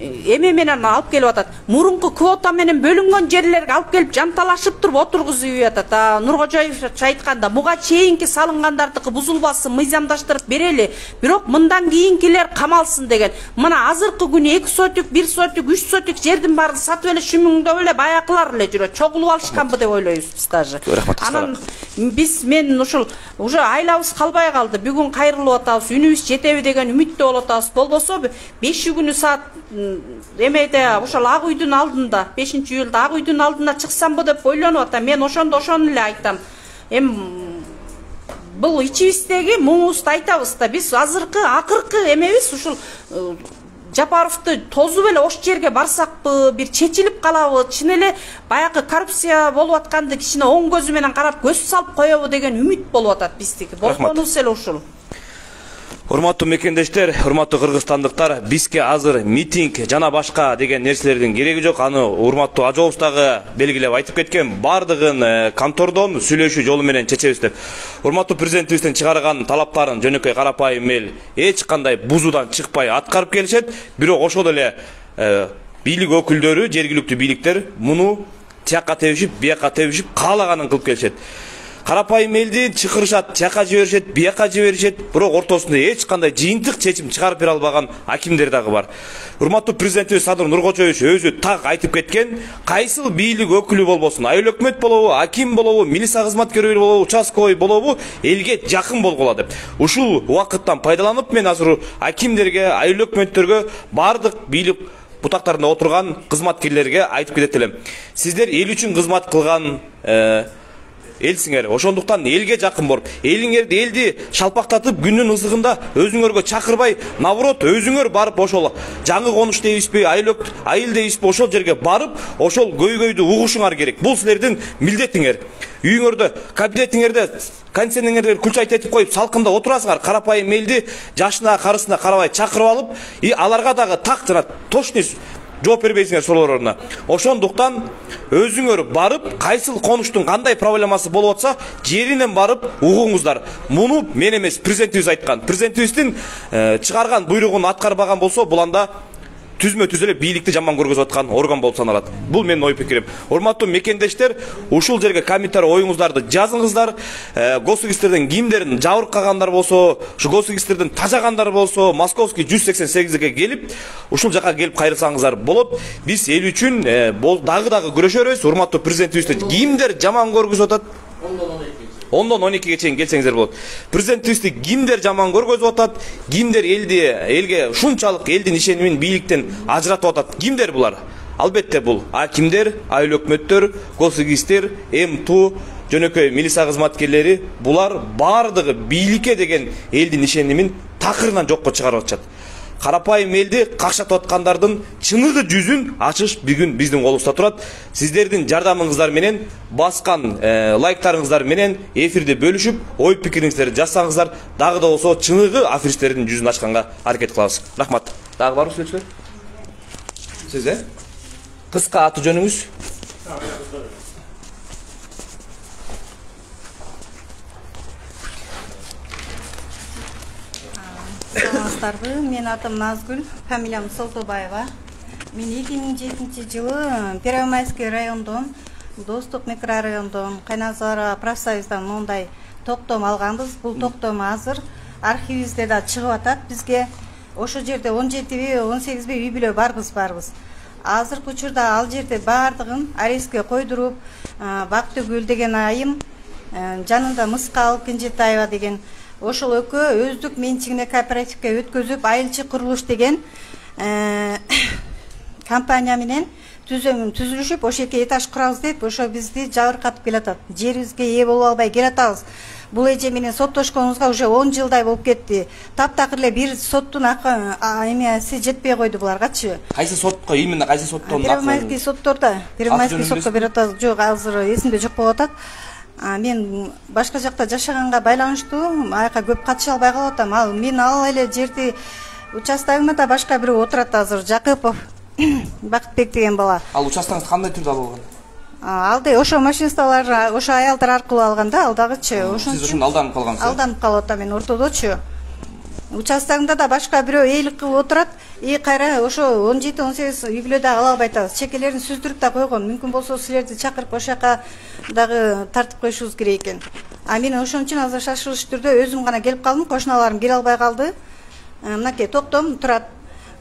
эме менен алып келип атат. Мурунку квота менен бөлүнгөн жерлерге алып келип жанталашып туруп отургузуп атат. Нуркожоев айтканда, буга чейинки салынгандардыкы бузулбасын, мыйзамдаштырып берели. Бирок мындан кийинкилер камалсын деген. Мына азыркы күнү 2 сотик, 1 сотик, 3 сотик жердин баарын сатып эле шүмүңдөп эле баякылар эле жүрөт. Чогулуп алышканбы деп ойлойбуз биз дажы. Анан мен ушул уже айлабыз калбай калды. Бүгүн кайрылып атабыз, үнүбүз жетеби деген үмүттө болуп атабыз. Болбосо 5 күнү саат эмеде ошол ак үйдүн алдында 5-июлда ак үйдүн алдына чыксамбы деп ойлонуп атам. Мен ошондо эле айтам. Бул ичибиздеги муңубузду айтабыз да. Биз акыркы эмебиз ушул Жапаровду тозуп эле ош жерге барсакпы, бир чечилип калабы, чын эле баягы коррупция болуп атканды кичине оң көзү менен карап көз салып коебу деген үмүт болуп атат биздики. Болгонубуз эле ушул. Урматтуу мекендештер, урматтуу кыргызстандыктар, бизге азыр митинг жана башка деген нерселердин кереги жок. Аны урматтуу Ажоовуз дагы белгилеп айтып кеткен, бардыгын контордон сүйлөшүү жолу менен чечебиз деп. Урматтуу президентибиздин чыгарган талаптарын жөнөкөй карапайым эл эч кандай бузуудан чыкпай аткарып келишет. Бирок ошол эле бийлик өкүлдөрү, жергиликтүү бийликтер муну тияка тебишип, бияка тебишип, каалаганын кылып келишет. Карапайым элди чакырышат, тияка жиберишет, бияка жиберишет, бирок ортосунда эч кандай жыйынтык чечим чыгарып бере албаган акимдер дагы бар. Урматтуу президентибиз Садыр Нуркочоевич өзү так айтып кеткен, кайсыл бийлик өкүлү болбосун, айыл өкмөт болобу, аким болобу, милиция кызматкери болобу, участковый болобу, элге жакын болгула деп. Ушул убакыттан пайдаланып мен азыр акимдерге, айыл өкмөттөргө, бардык бийлик бутактарында отурган кызматкерлерге айтып кетет элем. Сиздер эл үчүн кызмат кылган элсиңер, ошондуктан элге жакын болуп, элди шалпактатып күндүн ысыгында өзүңөргө чакырбай, наоборот өзүңөр барып ошол жаңы конуш дейбизби, айыл дейбизби, ошол жерге барып, ошол көйгөйдү угушуңар керек. Бул силердин милдетиңер. Үйүңөрдө, кабинетиңерде, кондиционерлерди күлчайт этип коюп, салкында отурасыңар, карапайым элди жашына, карысына карабай чакырып алып, аларга дагы так жана точный жооп бербейсиңер суроолоруна. Ошондуктан өзүңөр барып, кайсыл конуштун кандай проблемасы болуп атса, жеринен барып угуңуздар. Муну мен эмес, президентибиз айткан. Президентибиздин чыгарган буйругун аткарбаган болсо, бул анда түзмө-түз эле бийликти жаман көргөзүп аткан орган болуп саналат. Бул менин ой пикирим. Урматтуу мекендештер, ушул жерге комментарий оюңуздарды жазыңыздар. Госрегистрден кимдерин жабыркагандар болсо, ушу госрегистрден тажагандар болсо, Московский 188-ге келип, ушул жака келип кайрылсаңыздар болот. Биз эл үчүн дагы күрөшөрбүз. Урматтуу президентибизди кимдер жаман көргөзүп атат? 10-12-ге чейин келсеңиздер болот. Президентибизди кимдер жаман көргөзүп атат? Кимдер элге ушунчалык элдин ишенимин бийликтен ажыратып атат? Кимдер булар? Албетте бул акимдер, айыл өкмөттөр, госрегистр, МТУ, жөнөкөй милиция кызматкерлери, булар бардыгы бийликке деген элдин ишенимин такырынан жокко чыгарып атышат. Карапайым элди какшатып аткандардын чыныгы жүзүн ачыш бүгүн биздин колубузда турат. Сиздердин жардамыңыздар менен, баскан лайктарыңыздар менен эфирди бөлүшүп, ой пикириңиздерди жазсаңыздар, дагы да болсо чыныгы аферисттердин жүзүн ачканга аракет кылабыз. Рахмат. Дагы барбы сүйлөчүлөр? Сиз кыска аты жөнүңүз? Саламатсыздарбы? Мен атым Назгүл, фамилиям Солтобаева. Мен 2007 жылы Первомайский райондон, Достук микрорайондон, Кайназара профсоюздан мондай токтом алганбыз. Бул токтом азыр архивибизде да чыгып атат. Бизге ошол жерде 17би, 18би үй бүлө барбыз. Азыркы учурда ал жерде бардыгын арестке койдуруп, Бактыгүл деген айым, жанында Мыскал Кенжетаева деген ошол экөө өздүк менчигине кооперативге өткөзүп, айылчы курулуш деген компания менен түзүлүшүп, ошол эки этаж курабыз деп, ошо бизди жабыркатып келатат. Жерибизге ээ боло албай келатабыз. Бул эже менен соттошконубузга уже 10 жылдай болуп кетти. Таптакыр эле бир соттун эмеси жетпей койду буларгачы. Кайсы сотко, именно кайсы соттон? Первомайский сотторда, Первомайский сотко берип атабыз. Жок, азыр эсимде жок болуп атат. Мен башка жакта жашаганга байланыштуу аяка көп катыша албай калып атам. Мен ал эле жерди участогумда да башка бирөө отурат азыр, Жакыпов Бакытбек деген бала. Ал участогуңуз кандай түрдө алган? Алды ошо машинисталар, ошо аялдар аркылуу алган да, алдагычы. Сиз ошондо алданып калгансыз? Алданып калып атам мен ортодочу. Участогумда да башка бирөө эйлик кылып отурат. Кайра ошо 17-18 үй бүлө да ала албай атабыз. Чекелерин сүздүрүп да койгон. Мүмкүн болсо силерди чакырып ошол жака дагы тартып коюшубуз керек экен. Мен ошон үчүн азыр шашылыш түрдө өзүм гана келип калдым. Кошуналарым келе албай калды. Мынакей токтом турат.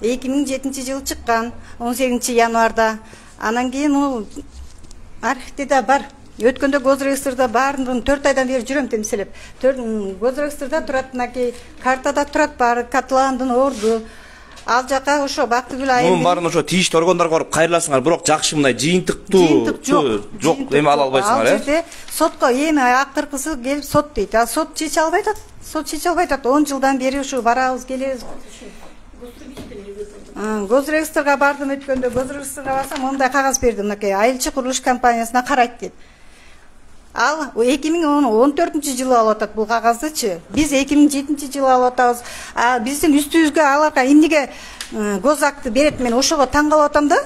2007 жылы чыккан, 18 январда. Анан кийин архивде да бар. Өткөндө госрегистрда баарын 4 айдан бери жүрөм темселеп. Госрегистрда турат, мынакей картада турат, бар котландын орду. ал жака ошо Бактыгүл Мунун айылдын баарын ошо тийиштүү органдарга барып кайрыласыңар, бирок жакшы мындай жыйынтыктуу жыйынтык жок эме ала албайсыңар, ал жерде сотко эми акыркысы келип сот дейт, а сот чече албай атат. 10 жылдан бери ушу барабыз келебиз. Госрегистрге бардым өткөндө, госрегистрге барсам мондай кагаз берди, мынакей айылчы курулуш компаниясына карайт деп. Ал 2014-жылы алып атат бул кагаздычы. Биз 2007-жылы алып атабыз. Биздин үстүбүзгө аларга эмнеге госакты берет, мен ошого таң калып атам да.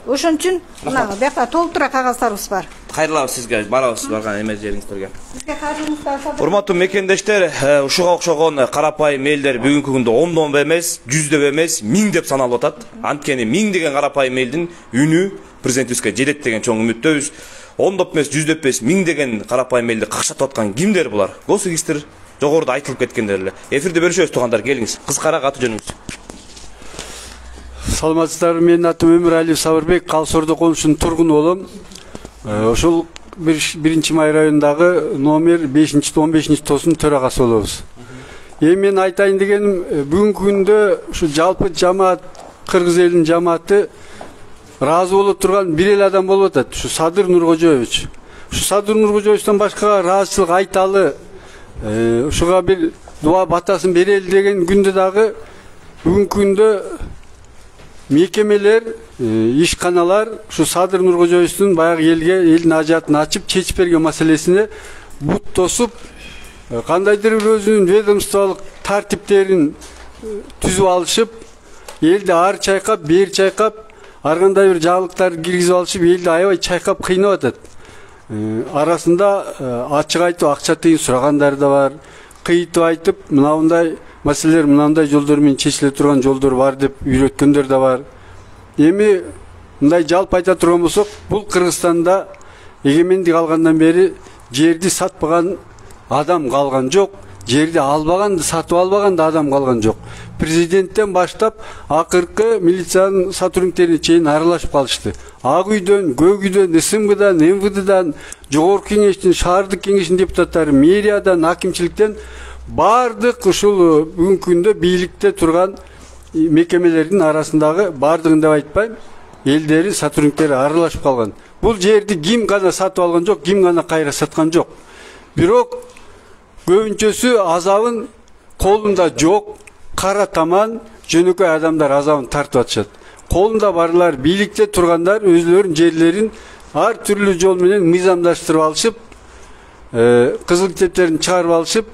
Ошон үчүн мына бuyakta толтура кагаздарыбыз бар. Кайрылабыз сизге, барабыз барган эме жериңиздерге. Бизге каржыңыздар. Урматтуу мекендештер, ушуга окшогон карапайым элдер бүгүнкү күндө 10 эмес, 100 эмес, 1000 деп саналып атат. Анткени 1000 деген карапайым элдин үнү президентибизге жетет деген чоң үмүттөбүз. 10 эмес, 100 эмес, 1000 деген карапайым элди какшатып аткан кимдер булар? Госрегистр жогоруда айтылып кеткендер эле. Эфирде көрүшөбүз туугандар, келиңиз. Кыскараак аты жөнүңүз. Саламатсыздарбы, менин атым Өмүралиев Сабырбек, Калсордо конушунун тургуну болом. Ошол 1-Май районундагы номер 5-15 тосунун төрагасы болобуз. Эми мен айтайын дегеним, бүгүнкү күндө ушу жалпы жамаат, кыргыз элинин жамааты разы болуп турган бир эле адам болуп атат, ушу Садыр Нуркожоевич. Ушу Садыр Нуркожоевичтен башка ыраазычылык айталы, ушуга бир дуа батасын берели деген күндө дагы бүгүнкү күндө мекемелер, ишканалар ушу Садыр Нуркожоевичтин баягы элдин ажатын ачып чечип берген маселесине бут тосуп, кандайдыр бир өзүнүн ведомстволук тартиптерин түзүп алышып, элди ар чайкап, бери чайкап, ар кандай бир жаалыктар киргизип алышып, элди аябай чайкап кыйнап атат. Арасында ачык айтып акча тыйын сурагандар да бар, кыйтып айтып, мындай маселелер мындай жолдор менен чечиле турган жолдор бар деп үйрөткөндөр да бар. Эми мындай жалпы айта турган болсок, бул Кыргызстанда эгемендик алгандан бери жерди сатпаган адам калган жок, жерди албаган, сатып албаган да адам калган жок. Президенттен баштап акыркы милициянын сотрудниктерине чейин аралашып калышты. Ак үйдөн, Көк үйдөн, СМГдан, МВДдан, Жогорку кеңештин, шаардык кеңештин депутаттары, мэриядан, акимчиликтен бардык ушул бүгүнкү күндө бийликте турган мекемелердин арасындагы бардыгын деп айтпайм, элдери, сотрудниктери аралашып калган. Бул жерди ким гана сатып алган жок, ким гана кайра саткан жок. Бирок көбүнчөсү азабын колунда жок, кара таман жөнөкөй адамдар азабын тартып атышат. Колунда барлар, бийликте тургандар өзлөрүнүн жерлерин ар түрлүү жол менен мыйзамдаштырып алышып, кызыл китептерин чыгарып алышып,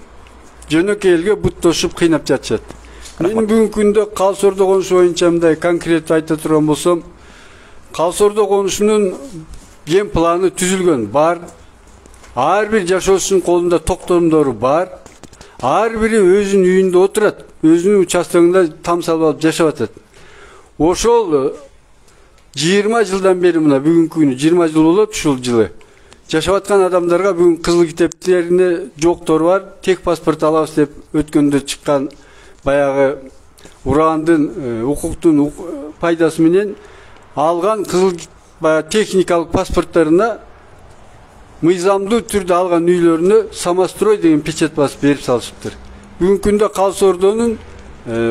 жөнөкөй элге бут тосуп кыйнап жатышат. Мен бүгүнкү күндө Калсордо конушу боюнча мындай конкрет айта турган болсом, Калсордо конушунун ген планы түзүлгөн бар. Ар бир жашоочунун колунда токтомдору бар. Ар бири өзүнүн үйүндө отурат, өзүнүн участогунда там салып алып жашап атат. Ошол 20 жылдан бери мына бүгүнкү күнү 20 жыл болот ушул жылы. Жашап аткан адамдарга бүгүн кызыл китептерине жоктор бар, тек паспорт алабыз деп өткөндө чыккан баягы урандын укуктун пайдасы менен алган кызыл техникалык паспорттарына мыйзамдуу түрдө алган үйлөрүнө самострой деген печать басып берип салышыптыр. Бүгүнкү күндө Калсордонун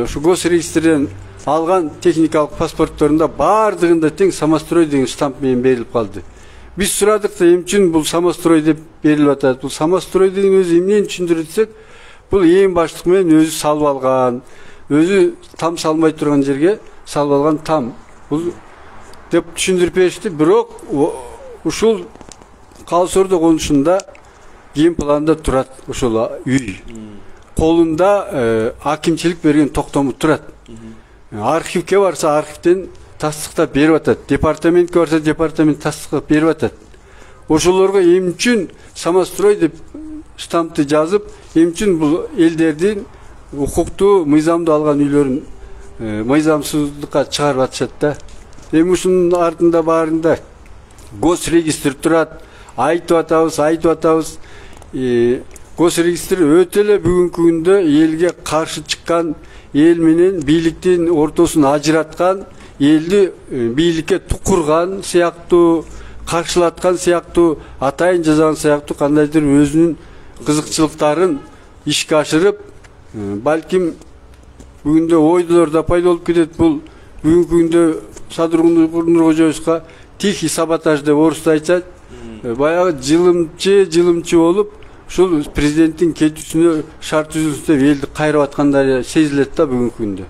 ушу госрегистрден алган техникалык паспорттарында бардыгында тең самострой деген штамп менен берилип калды. Биз сурадык да эмне үчүн бул самострой деп берилип атат. Бул самострой деген өзү эмнени түшүндүрөтсөк, бул эң баштык менен өзү салып алган, өзү там салмай турган жерге салып алган там. Бул деп түшүндүрүп беришти. Бирок ушул Калсордо конушунда ген планда турат ушул үй. Колунда акимчилик берген токтому турат. Архивке барса архивден тастыктап берип атат. Департаментке барса департамент тастыктап берип атат. Ошолорго эмне үчүн самострой деп штампты жазып, эмне үчүн бул элдердин укуктуу, мыйзамдуу алган үйлөрүн мыйзамсыздыкка чыгарып атышат да. Эми ушунун артында баарында госрегистр турат. Айтып атабыз. Госрегистр өтө эле бүгүнкү күндө элге каршы чыккан, эл менен бийликтин ортосун ажыраткан, элди бийликке тукурган сыяктуу, каршылаткан сыяктуу, атайын жазган сыяктуу кандайдыр өзүнүн кызыкчылыктарын ишке ашырып, балким бүгүндө ойдулар да пайда болуп кетет. Бул бүгүнкү күндө Садыр Нуркожоевска тихий саботаж деп орусча айтышат. Баягы жылымчы болуп, ушул президенттин кетүүсүнө шарт түзүлсүн деп элди кайрап аткандар сезилет да бүгүнкү күндө.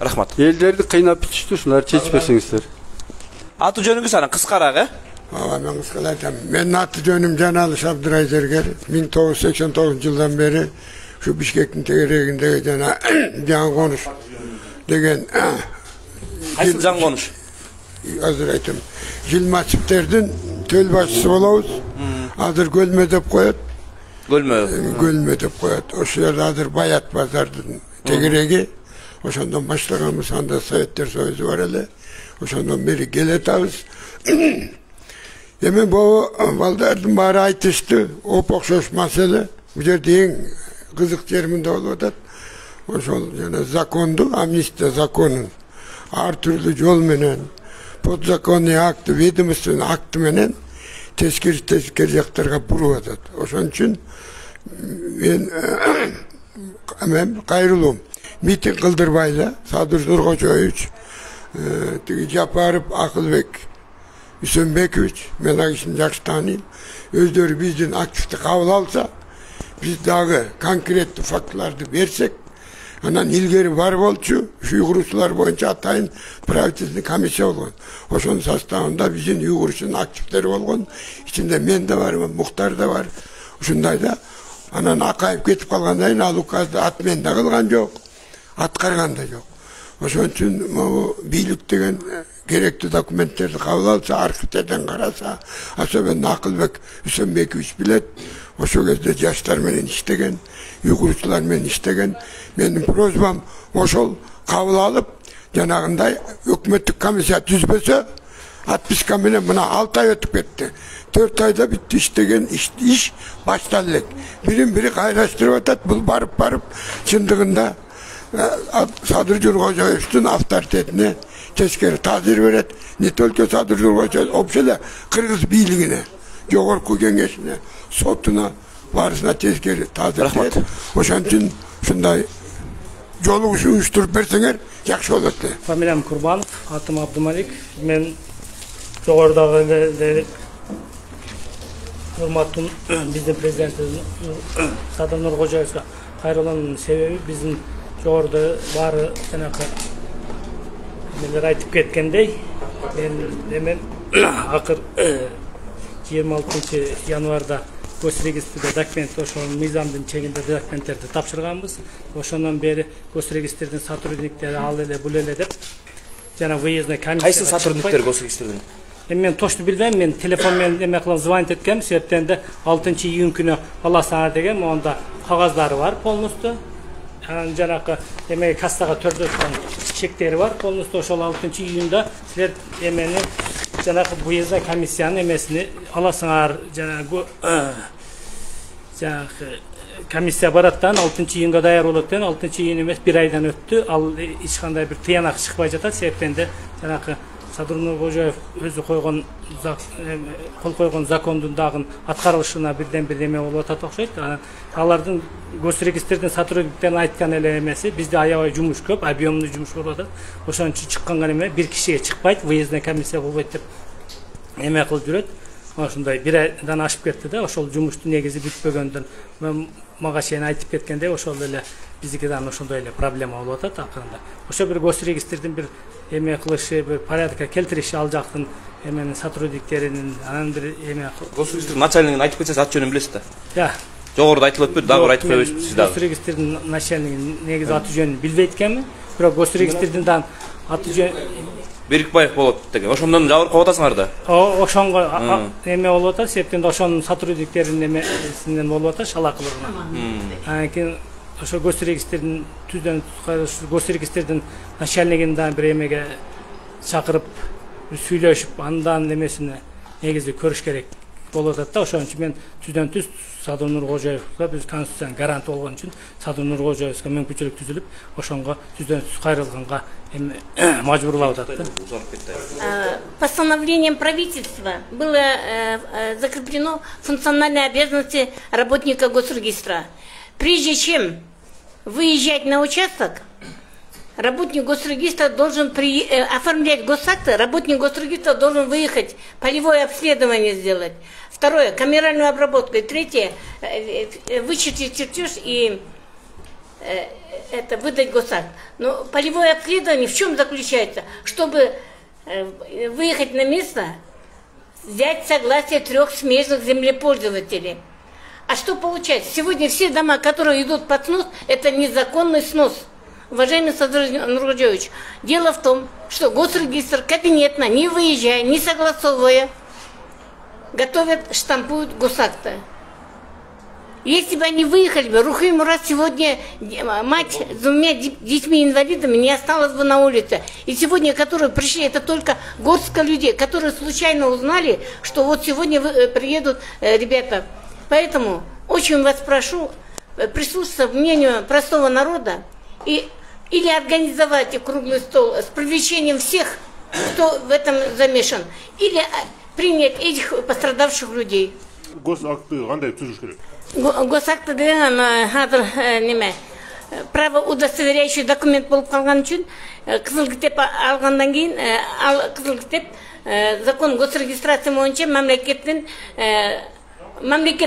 Рахмат. Элдерди кыйнап бүтүштү, ушуларды чечип берсеңиздер. Аты жөнүңүз анан кыскараак, Мен кыскара айтам. Менин аты жөнүм Жаналы Шабдырайзергер. 1989 жылдан бери şu Bişkek'in tegerегindеги жаңы konuş деген Кайсы жаңы konuş? Азыр айтам. Жылмачевтердин төл башчысы болобуз. Азыр көлмө деп коет. Көлмө деп коет. Ошол жерде азыр Баят базардын тегереги. Ошондон баштаганбыз, анда Советтер Союзу бар эле. Ошондон бери келетабыз. Эми бул балдардын баары айтышты, окшош маселе. Бул жерде эң кызык жеринде болуп атат. Ошол жана законду, амнистия законун ар түрлүү жол менен, подзаконный акты, ведомственный акты менен тескери жактарга буруп атат. Ошон үчүн мен кайрылуум. Митинг кылдырбай эле Садыр Нуркожоевич, тиги Жапаров Акылбек Үсөнбекович, мен ал кишини жакшы тааныйм. Өздөрү биздин активди кабыл алса, biz dagı konkret faktlardı versek, anan ilgeri var bolçu, şu Uygurçular boyunca atayın pravительный komissiya olgun. Oşonun sastavında bizim Uygurçunun aktifleri olgun. İçinde men de var, Muhtar da var. Uşundayda anan akayıp ketip kalgandayın, al ukazda at men de kılgan yok, at kargan da yok. Oşon üçün biylük degen gerekli dokumentlerdi kabul alsa, arkipterden karasa, Asoben Akılbek Üsönbekoviç bilet. Oşo kezde yaşlar menen iştegen, Uygurçular menen iştegen. Benim prozbam oşol kabul alıp, janagınday hökümettик komissiya tüzbese, atpiska menen mına 6 ay ötüp ketti. 4 ayda bitti iştegen iş başlandı. Birin biri kaynaştırıp atat, bul barıp çındığında Sadır Nurkojоевтің авторитетine teskeri tazir veret. Ne tölke Sadır Nurkojоев, opşele Kırgız biylигine, Jogorku Kengeşine, sotuna, varısına teskeri tazir veret. Oşan için şunday jolu uyuşturup bersenger, yakşı olur. Familiyam Kurbanov, atım Abdumalik. Men jogordagy Urmattun bizdin prezidentimiz Sadır Nurkojоевga kayrolanın sebebi bizim jogorda bari janakı neler aytıp ketkendey, men hemen akır 26 yanvarda Gosregistrde dokument, oşonun mizamdын чегинде документтерди тапшырганбыз. Ошондон бери Госрегистрдин сотрудниктери ал эле бул эле деп жана выездный комиссия. Кайсы сотрудниктер Госрегистрдин? Мен точно билбейм, мен телефон менен эме кылып звонить эткем, себептен де 6-июнь күнү аласыңар деген, онда кагаздары бар полностью. Жанакы эме кассага төрдөткөн чектери бар, полностью ошол 6-июнда силер эмени жанакы выездный комиссиянын эмесини аласыңар, жанакы комиссия бараттан 6-июнга даяр болот деген, 6-июнь эмес 1 айдан өттү, ал эч кандай бир тыянак чыкпай жатат, себептен де жанакы Садыр Нуркожоев өзү койгон кол койгон закондун дагы аткарылышына бирден-бир эме болуп атат окшойт. Алардын Госрегистрдин сотрудниктерине айткан эле эмеси, бизде аябай жумуш көп, объемный жумуш болуп атат. Ошон үчүн чыкканга эме бир кишиге чыкпайт, выездный комиссия болбойт деп эме кылып жүрөт. Ошондой 1 айдан ашып кетти да, ошол жумуштун негизи бүтпөгөндөн мага чейин айтып кеткендей, ошол эле биздикиден ошондой эле проблема болуп атат акырында. Ошо бир Госрегистрдин бир эме кылышы, бир порядокко келтириши ал жактын эменин сотрудниктеринин, анан бир эме Госрегистрдин начальнигин айтып кетсеңиз аты жөнүн билесиз да? Да. Жогоруда айтылып өтпөдү, дагы айтып коебуз сиз дагы. Госрегистрдин начальнигин негизи аты жөнүн билбейт экенмин, бирок Госрегистрдин дагы аты жөн Берикбаев болот деген. Ошондон жабыр коп атасыңар да? Ошонго эме болуп атат, себептен ошонун сотрудниктеринин эмесинен болуп атат, шалакылыгынан. Анан кийин ошо Госрегистрдин түздөн Госрегистрдин начальнигин да бир эмеге чакырып сүйлөшүп, андан эмесини негизи көрүш керек болуп атат да. Ошон үчүн мен түздөн түз Садыр Нуркожоевго биз конституцияның гаранты болгон үчүн Садыр Нуркожоевго мүмкүнчүлүк түзүлүп, ошонго түздөн түз кайрылганга мажбурлап атат. Постановлением правительства было закреплено функциональные обязанности работника Госрегистра. Прежде чем выезжать на участок, работник госрегистра должен оформлять госакты, работник госрегистра должен выехать, полевое обследование сделать. Второе, камеральную обработку. И третье, вычертить чертеж и выдать госакт. Но полевое обследование в чем заключается? Чтобы выехать на место, взять согласие 3 смежных землепользователей. А что получается? Сегодня все дома, которые идут под снос, это незаконный снос. Уважаемый Садыр Нургоджевич, дело в том, что госрегистр кабинетно, не выезжая, не согласовывая, готовят, штампуют госакты. Если бы они выехали бы, Рухи Мурат сегодня, мать с 2 детьми-инвалидами не осталась бы на улице. И сегодня, которые пришли, это только горстка людей, которые случайно узнали, что вот сегодня приедут ребята. Поэтому очень вас прошу прислушаться к мнению простого народа или организовать круглый стол с привлечением всех, кто в этом замешан, или принять этих пострадавших людей. Госакты кандай түзүш керек? Госакты деген азыр неме право удостоверяющий документ болуп калган үчүн кызыл китеп алгандан кийин кызыл китеп закон госрегистрация боюнча мамлекет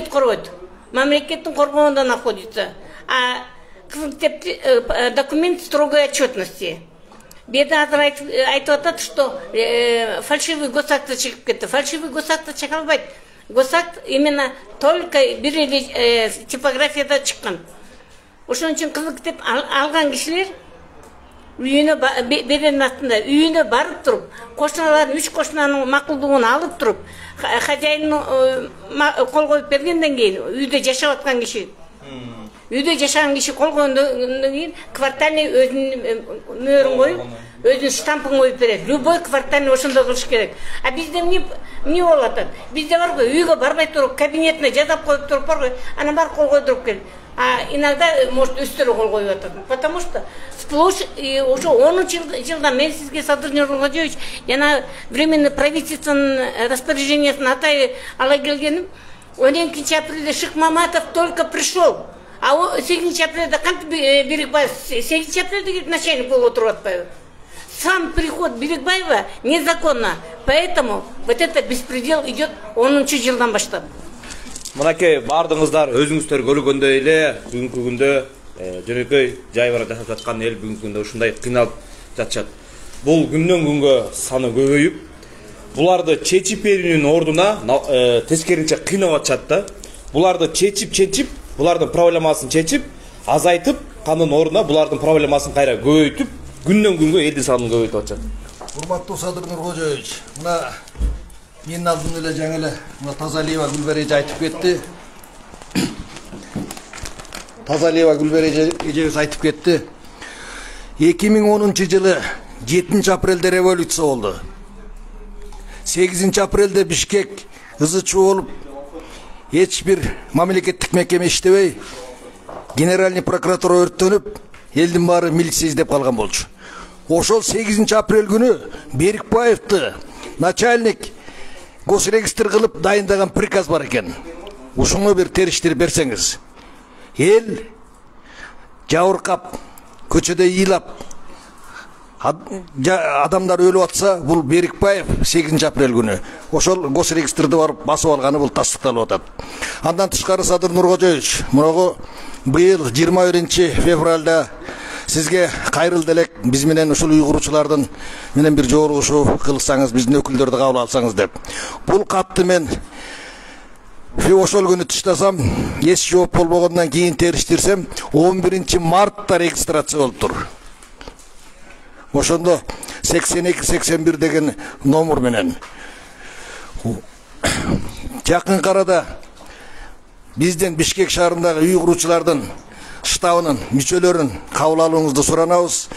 коргойт. Мамлекеттин коргоонунда находится. А кызыл китеп документ строгой отчетности. Беда айтып атат, что фальшивый госакты чыгып кетти. Фальшивый госакты чыга албайт. Госакт именно только бир эле типографияда чыккан. Ошон үчүн кызыл китеп алган кишилер үйүнө беренин астында үйүнө барып туруп, кошуналардын 3 кошунанын макулдугун алып туруп, хозяйнын кол коюп бергенден кийин үйдө жашап аткан киши. Үйдө жашаган киши кол койгондон кийин квартальный өзүнүн мөөрүн коюп, өзүнүн штампын коюп берет. Любой квартальный ошондой кылыш керек. А бизде эмне болуп атат? Бизде бар го, үйгө барбай туруп, кабинетине жазап коюп туруп бар го, анан бар кол койдуруп кел. А иногда, может, үстөлү кол коюп атат. Потому что сплошь уже 10 жылдан мен сизге Садыр Нургоджевич жана временный правительственный распоряжениесин атай ала келгеним. 12 апрелде Шык Маматов только пришел. А 8 апрелда кантип Берикбаев 8 апрелде начальник болуп отуруп атпайбы? Сам приход Берикбаева незаконно. Поэтому вот это беспредел идет 10 жылдан баштап. Мынакей бардыңыздар өзүңүздөр көргөндөй эле бүгүнкү күндө жөнөкөй жай бара жашап жаткан эл бүгүнкү күндө ушундай кыйналып жатышат. Бул күндөн күнгө саны көбөйүп, буларды чечип берүүнүн ордуна тескеринче кыйнап атышат да. Буларды чечип, булардын проблемасын чечип, азайтып, канын ордуна булардын проблемасын кайра көбөйтүп, күндөн күнгө элдин санын көбөйтүп атышат. Урматтуу Садыр Нургоджевич, мына менин алдымда эле жаңы эле Тазалиева Гүлбер эже айтып кетти. Тазалиева Гүлбер эжебиз айтып кетти. 2010 жылы 7 апрелде революция болду. 8 апрелде Бишкек ызычуу болуп, эч бир мамлекеттик мекеме иштебей, генеральный прокуратура өрттөнүп, элдин баары милиция издеп калган болчу. Ошол 8 апрель күнү Берикбаевди начальник госрегистр кылып дайындаган приказ бар экен. Ушуну бир териштирип берсеңиз. Эл жабыркап, көчөдө ыйлап, адамдар өлүп атса, бул Берикбаев 8 апрель күнү ошол госрегистрди барып басып алганы бул тастыкталып атат. Андан тышкары Садыр Нургоджевич, мурагы быйыл 21 февралда сизге кайрылды элек, биз менен ушул уйгурчулардын менен бир жолугушуу кылсаңыз, биздин өкүлдөрдү кабыл алсаңыз деп. Бул катты мен ошол күнү тыштасам, эч жооп болбогондон кийин териштирсем, 11 мартта регистрация болуптур. Ошондо 82-81 деген номер менен. Жакын арада бизден Бишкек шаарындагы уйгурчулардын штабынын мүчөлөрүн кабыл алууңузду суранабыз.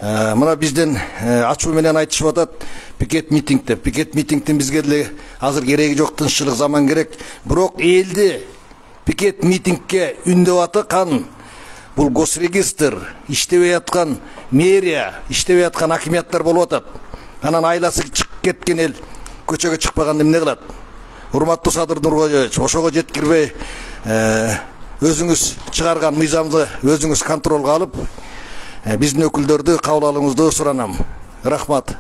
Мына бизден ачуу менен айтышып атат, пикет митинг деп. Пикет митингдин бизге деле азыр кереги жок, тынччылык заман керек. Бирок элди пикет митингге үндөп аткан бул госрегистр, иштебей аткан мэрия, иштебей аткан акимияттар болуп атат. Анан айласы чыгып кеткен эл көчөгө чыкпаганда эмне кылат? Урматтуу Садыр Нургоджевич, ошого жеткирбей өзүңүз чыгарган мыйзамды өзүңүз контролго алып, биздин өкүлдөрдү кабыл алууңузду суранам. Рахмат.